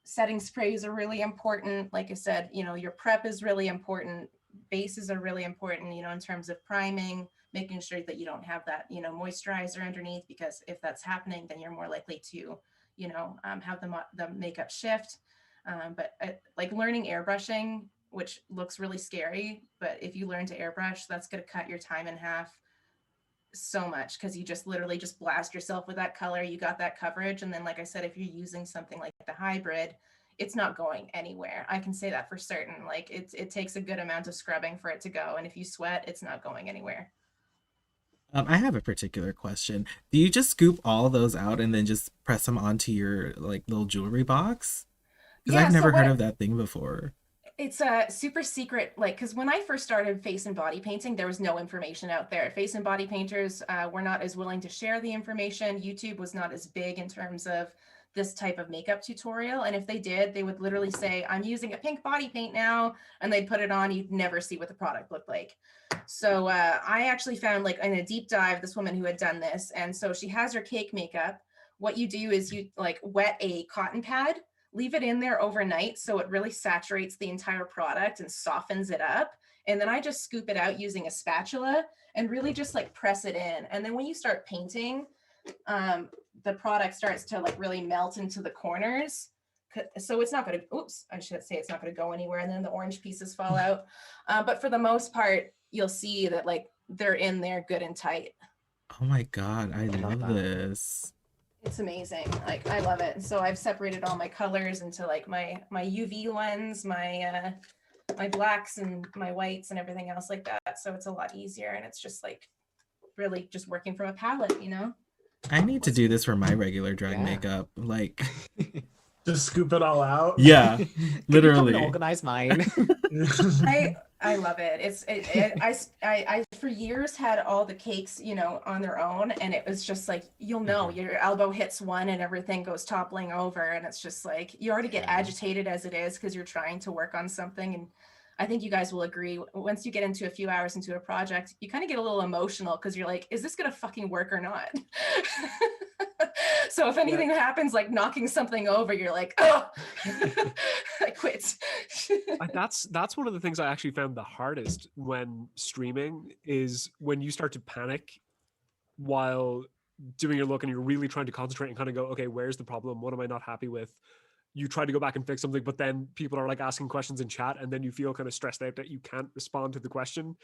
Setting sprays are really important. Like I said, you know, your prep is really important. Bases are really important, you know, in terms of priming, making sure that you don't have that, you know, moisturizer underneath, because if that's happening, then you're more likely to, you know, have the makeup shift. But like learning airbrushing, which looks really scary, but if you learn to airbrush, that's going to cut your time in half so much, because you just literally just blast yourself with that color. You got that coverage. And then, like I said, if you're using something like the hybrid, it's not going anywhere. I can say that for certain. Like it takes a good amount of scrubbing for it to go. And if you sweat, it's not going anywhere. I have a particular question. Do you just scoop all those out and then just press them onto your like little jewelry box? Because Yeah, I've so never heard what- of that thing before. It's a super secret, like, because when I first started face and body painting, there was no information out there. Face and body painters were not as willing to share the information. YouTube was not as big in terms of this type of makeup tutorial. And if they did, they would literally say, I'm using a pink body paint now, and they'd put it on. You'd never see what the product looked like. So I actually found, like, in a deep dive, this woman who had done this. And so she has her cake makeup. What you do is you like wet a cotton pad, leave it in there overnight so it really saturates the entire product and softens it up. And then I just scoop it out using a spatula and really just like press it in. And then when you start painting, the product starts to like really melt into the corners. So it's not going to, oops, I should say it's not going to go anywhere. And then the orange pieces fall out. But for the most part, you'll see that like they're in there good and tight. Oh my God, I love love that. this. It's amazing. Like, I love it. So I've separated all my colors into like my UV ones, my blacks and my whites and everything else like that. So it's a lot easier, and it's just like really just working from a palette, you know? I need to do this for my regular drag Yeah. makeup. Like, Just scoop it all out. yeah, Can you come and literally. organize mine? I love it. I for years had all the cakes, you know, on their own, and it was just like, you'll know your elbow hits one and everything goes toppling over, and it's just like you already get Yeah. agitated as it is because you're trying to work on something. And I think you guys will agree, once you get into a few hours into a project, you kind of get a little emotional because you're like, is this gonna fucking work or not? So if anything happens, like knocking something over, you're like, oh, I quit. That's one of the things I actually found the hardest when streaming, is when you start to panic while doing your look and you're really trying to concentrate and kind of go, okay, where's the problem? What am I not happy with? You try to go back and fix something, but then people are like asking questions in chat, and then you feel kind of stressed out that you can't respond to the question.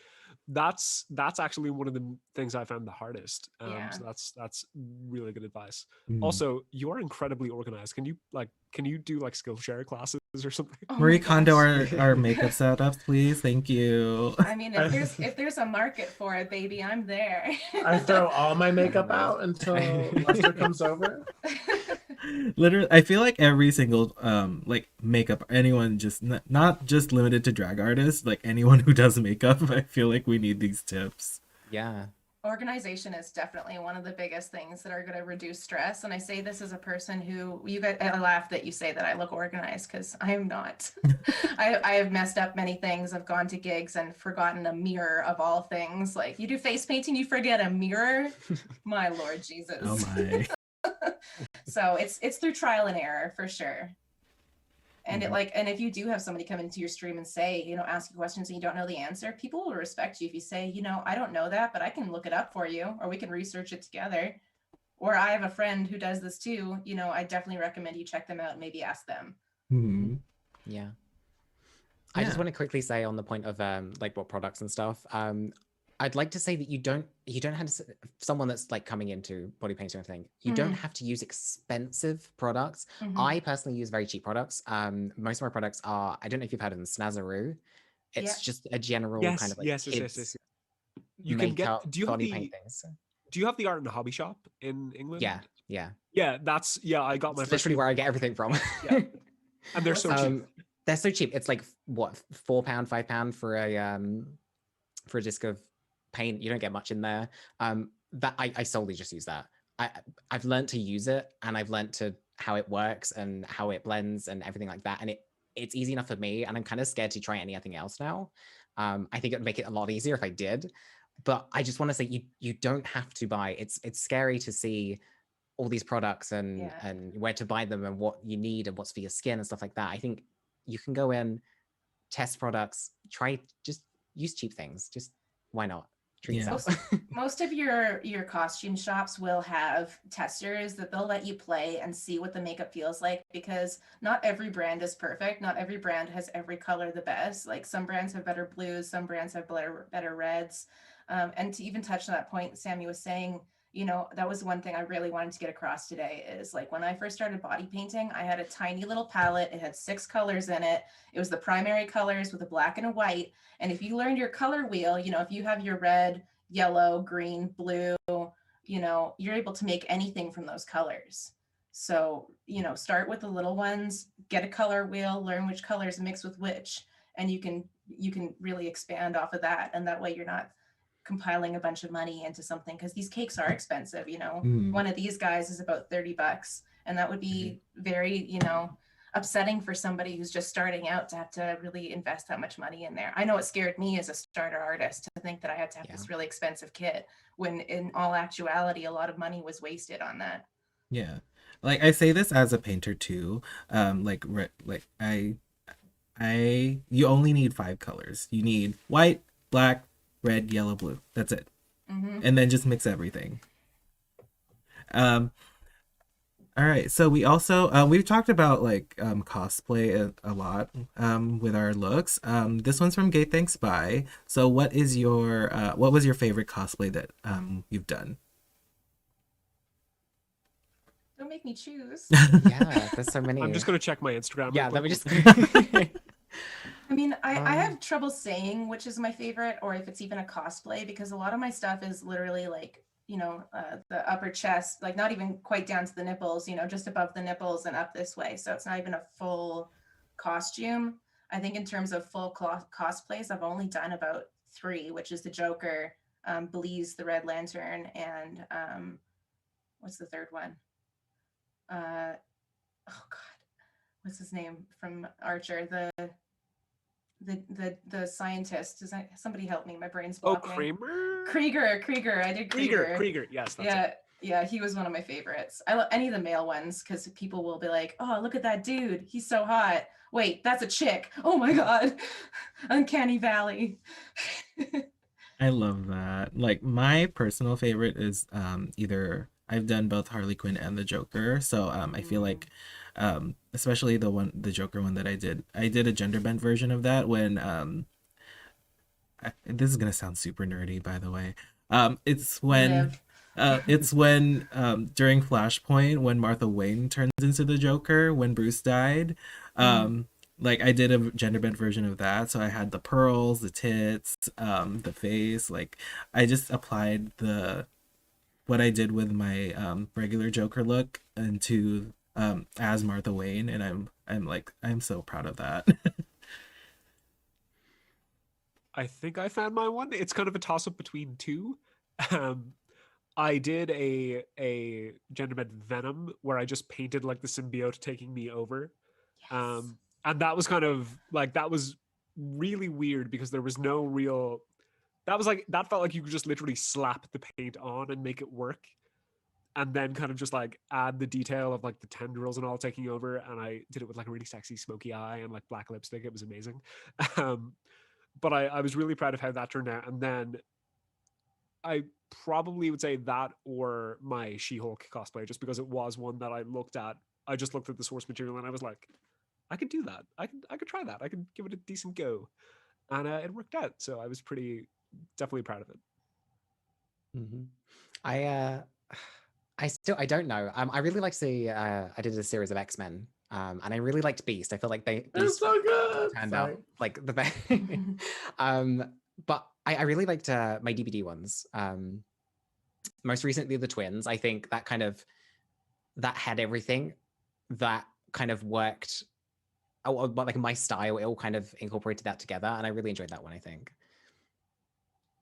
That's actually one of the things I found the hardest. Yeah. So that's really good advice. Mm. Also, you are incredibly organized. Can you do like Skillshare classes or something? Oh my Marie Kondo gosh. our makeup setups, please. Thank you. I mean, if there's a market for it, baby, I'm there. I throw all my makeup out until Lester comes over. Literally, I feel like every single like makeup, anyone, just not just limited to drag artists, like anyone who does makeup, I feel like we need these tips. Yeah. Organization is definitely one of the biggest things that are going to reduce stress. And I say this as a person who, you guys, I laugh that you say that I look organized, because I am not. I have messed up many things. I've gone to gigs and forgotten a mirror of all things. Like, you do face painting, you forget a mirror. My Lord Jesus. Oh my. So it's through trial and error for sure. And Mhm. and if you do have somebody come into your stream and say, you know, ask you questions and you don't know the answer, people will respect you if you say, you know, I don't know that, but I can look it up for you, or we can research it together. Or I have a friend who does this too. You know, I definitely recommend you check them out and maybe ask them. Mhm. Yeah. I just Yeah. want to quickly say on the point of like what products and stuff. I'd like to say that you don't have to, someone that's like coming into body painting and everything, you don't have to use expensive products. Mhm. I personally use very cheap products. Most of my products are, I don't know if you've heard of them, Snazaroo. It's Yeah. just a general Yes, kind of like yes. kids You can get. makeup Do you have body the paintings. Do you have the Art and Hobby Shop in England? Yeah, yeah. Yeah, I got my It's first literally few, where I get everything from. Yeah. and they're so cheap. They're so cheap. It's like what, £4, £5 for a disc of paint. You don't get much in there. That I solely just use that. I've learned to use it, and I've learned to how it works and how it blends and everything like that. And it's easy enough for me, and I'm kind of scared to try anything else now. I think it would make it a lot easier if I did. But I just want to say you don't have to buy. It's scary to see all these products and where to buy them and what you need and what's for your skin and stuff like that. I think you can go in, test products, just use cheap things. Just why not? Treat Yeah. yourself. Most of your costume shops will have testers that they'll let you play and see what the makeup feels like, because not every brand is perfect. Not every brand has every color the best. Like, some brands have better blues, some brands have better reds. And to even touch on that point Sammy was saying, you know, that was one thing I really wanted to get across today, is like, when I first started body painting, I had a tiny little palette. It had 6 colors in it. It was the primary colors with a black and a white. And if you learned your color wheel, you know, if you have your red, yellow, green, blue, you know, you're able to make anything from those colors. So, you know, start with the little ones, get a color wheel, learn which colors mix with which, and you can really expand off of that, and that way you're not compiling a bunch of money into something, because these cakes are expensive, you know. One of these guys is about $30, and that would be very, you know, upsetting for somebody who's just starting out to have to really invest that much money in there. I know it scared me as a starter artist to think that I had to have this really expensive kit, when in all actuality a lot of money was wasted on that. Yeah, like I say this as a painter too. You only need 5 colors. You need white, black, red, yellow, blue. That's it. And then just mix everything. All right, so we also we've talked about like cosplay a lot with our looks. This one's from Gay Thanks Bye. So what was your favorite cosplay that you've done? Don't make me choose. Yeah, there's so many. I'm just gonna check my Instagram. Yeah, real let me quick. just. I mean, I have trouble saying which is my favorite, or if it's even a cosplay, because a lot of my stuff is literally like, you know, the upper chest, like not even quite down to the nipples, you know, just above the nipples and up this way. So it's not even a full costume. I think in terms of full cosplays, I've only done about 3, which is the Joker, Bleeze, the Red Lantern, and what's the third one? Oh God, what's his name from Archer? The scientist. Does that, somebody help me? My brain's Oh, blocking. Kramer. Krieger. I did Krieger. Krieger. Yes. That's it. Yeah, he was one of my favorites. I love any of the male ones, because people will be like, "Oh, look at that dude. He's so hot. Wait, that's a chick. Oh my God, Uncanny Valley." I love that. Like my personal favorite is either I've done both Harley Quinn and the Joker. So I feel like especially the Joker one that I did a gender bent version of that when this is gonna sound super nerdy, by the way. It's when during Flashpoint, when Martha Wayne turns into the Joker when Bruce died. Like I did a gender bent version of that, so I had the pearls, the tits, the face. Like I just applied what I did with my regular Joker look into as Martha Wayne, and I'm so proud of that. I think I found my one. It's kind of a toss up between 2. I did a gender bent Venom where I just painted like the symbiote taking me over. Yes. And that was kind of like, that was really weird because there was no real, that felt like you could just literally slap the paint on and make it work. And then kind of just like add the detail of like the tendrils and all taking over. And I did it with like a really sexy smoky eye and like black lipstick. It was amazing. But I was really proud of how that turned out. And then I probably would say that or my She-Hulk cosplay, just because it was one that I looked at. I just looked at the source material and I was like, I could do that. I could try that. I could give it a decent go. And it worked out. So I was definitely proud of it. I don't know. I really liked I did a series of X-Men, and I really liked Beast. I feel like It's so good. turned out like the best. But I really liked my DVD ones. Most recently, the twins. I think that had everything that kind of worked. But like my style, it all kind of incorporated that together, and I really enjoyed that one. I think.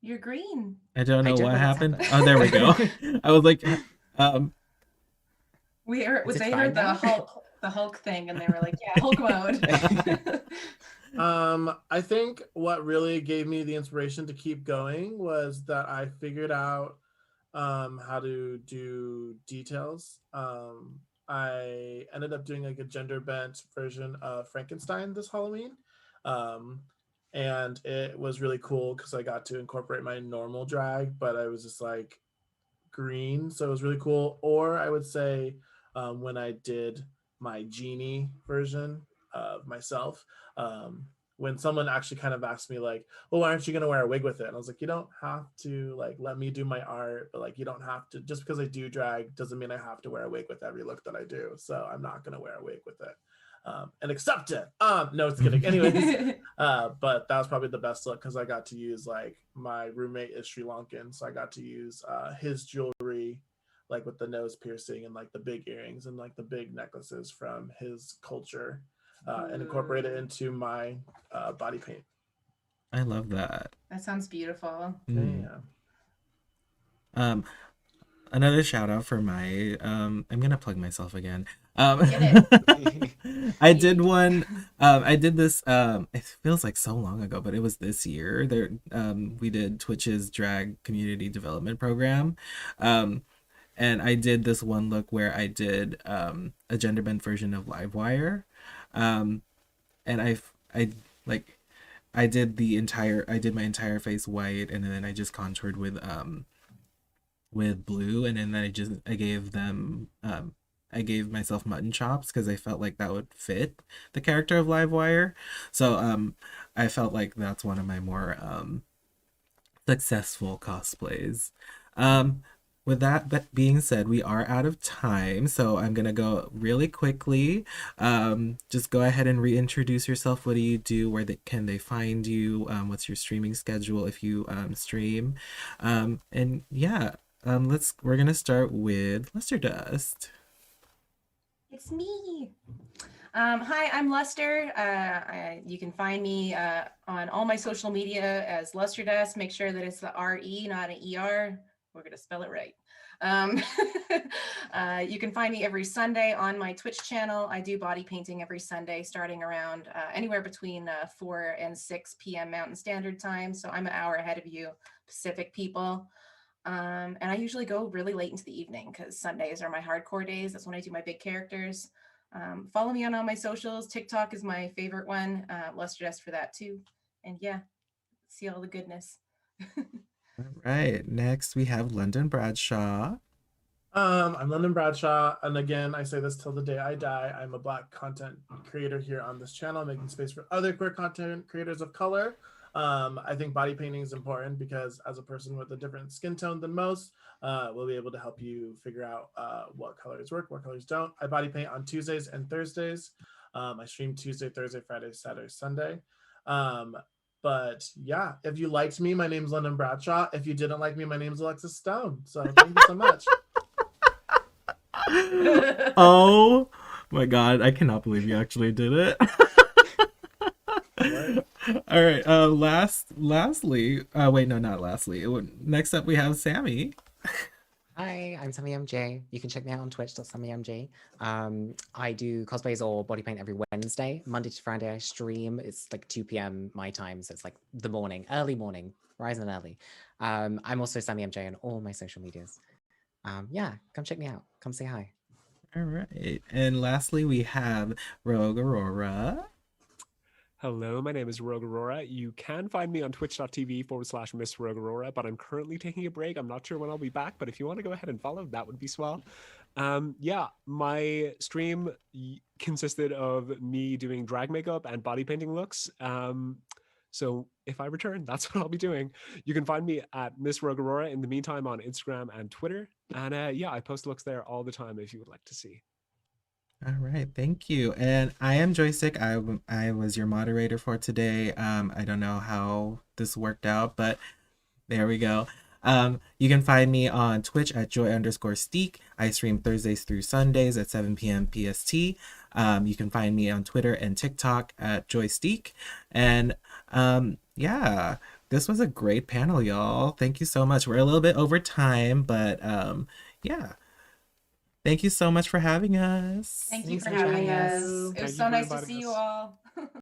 You're green. I don't know what happened. happened. Oh, there we go. I was like, They heard the Hulk thing, and they were like, "Yeah, Hulk mode." I think what really gave me the inspiration to keep going was that I figured out how to do details. I ended up doing like a gender bent version of Frankenstein this Halloween. And it was really cool because I got to incorporate my normal drag, but I was just like green. So it was really cool. Or I would say when I did my genie version of myself, when someone actually kind of asked me like, well, why aren't you going to wear a wig with it? And I was like, you don't have to like, let me do my art, but like, you don't have to, just because I do drag doesn't mean I have to wear a wig with every look that I do. So I'm not going to wear a wig with it. And accept it. No, it's kidding. Anyways, but that was probably the best look because I got to use like my roommate is Sri Lankan, so I got to use his jewelry, like with the nose piercing and like the big earrings and like the big necklaces from his culture. and incorporate it into my body paint. I love that. That sounds beautiful. Mm. Yeah. Another shout out for my I'm gonna plug myself again. Get I did one I did this it feels like so long ago, but it was this year. There we did Twitch's drag community development program. And I did this one look where I did a gender bent version of Livewire. And I like I did my entire face white, and then I just contoured with blue, and then I gave myself mutton chops because I felt like that would fit the character of Livewire. So I felt like that's one of my more successful cosplays. With that being said, we are out of time, so I'm gonna go really quickly. Just go ahead and reintroduce yourself. What do you do? Can they find you? What's your streaming schedule if you stream? And yeah, we're gonna start with Luster Dust. It's me. Hi, I'm Luster. You can find me on all my social media as Luster Dust. Make sure that it's the R-E, not an E-R. We're going to spell it right. You can find me every Sunday on my Twitch channel. I do body painting every Sunday, starting around anywhere between 4 and 6 p.m. Mountain Standard Time. So I'm an hour ahead of you, Pacific people. And I usually go really late into the evening because Sundays are my hardcore days. That's when I do my big characters. Follow me on all my socials. TikTok is my favorite one. Luster Dust for that too. And yeah, see all the goodness. All right, next we have London Bradshaw. I'm London Bradshaw, and again, I say this till the day I die. I'm a Black content creator here on this channel, making space for other queer content creators of color. I think body painting is important because as a person with a different skin tone than most, we'll be able to help you figure out what colors work, what colors don't. I body paint on Tuesdays and Thursdays. I stream Tuesday, Thursday, Friday, Saturday, Sunday. But yeah, if you liked me, my name's London Bradshaw. If you didn't like me, my name's Alexis Stone. So thank you so much. Oh my god, I cannot believe you actually did it. All right, lastly, wait, no, not lastly. Next up we have Sammy. Hi, I'm Sammy MJ. You can check me out on twitch.sammymj. I do cosplays or body paint every Wednesday. Monday to Friday I stream. It's like 2 p.m. my time, so it's like the morning, early morning, rising early. I'm also Sammy MJ on all my social medias. Yeah, come check me out. Come say hi. All right, and lastly we have Rogue Aurora. Hello, my name is Rogue Aurora. You can find me on twitch.tv/Miss Rogue Aurora, but I'm currently taking a break. I'm not sure when I'll be back, but if you want to go ahead and follow, that would be swell. Yeah, my stream consisted of me doing drag makeup and body painting looks. So if I return, that's what I'll be doing. You can find me at Miss Rogue Aurora in the meantime on Instagram and Twitter. And yeah, I post looks there all the time if you would like to see. All right, thank you. And I am Joystick. I was your moderator for today. I don't know how this worked out, but there we go. You can find me on Twitch at joy_steek. I stream Thursdays through Sundays at 7 p.m. PST. You can find me on Twitter and TikTok at joysteek. And yeah, this was a great panel, y'all. Thank you so much. We're a little bit over time, but yeah. Thank you so much for having us. Thank you Thanks for for having joining us. us. It Thank was you so for nice to inviting see us. you all.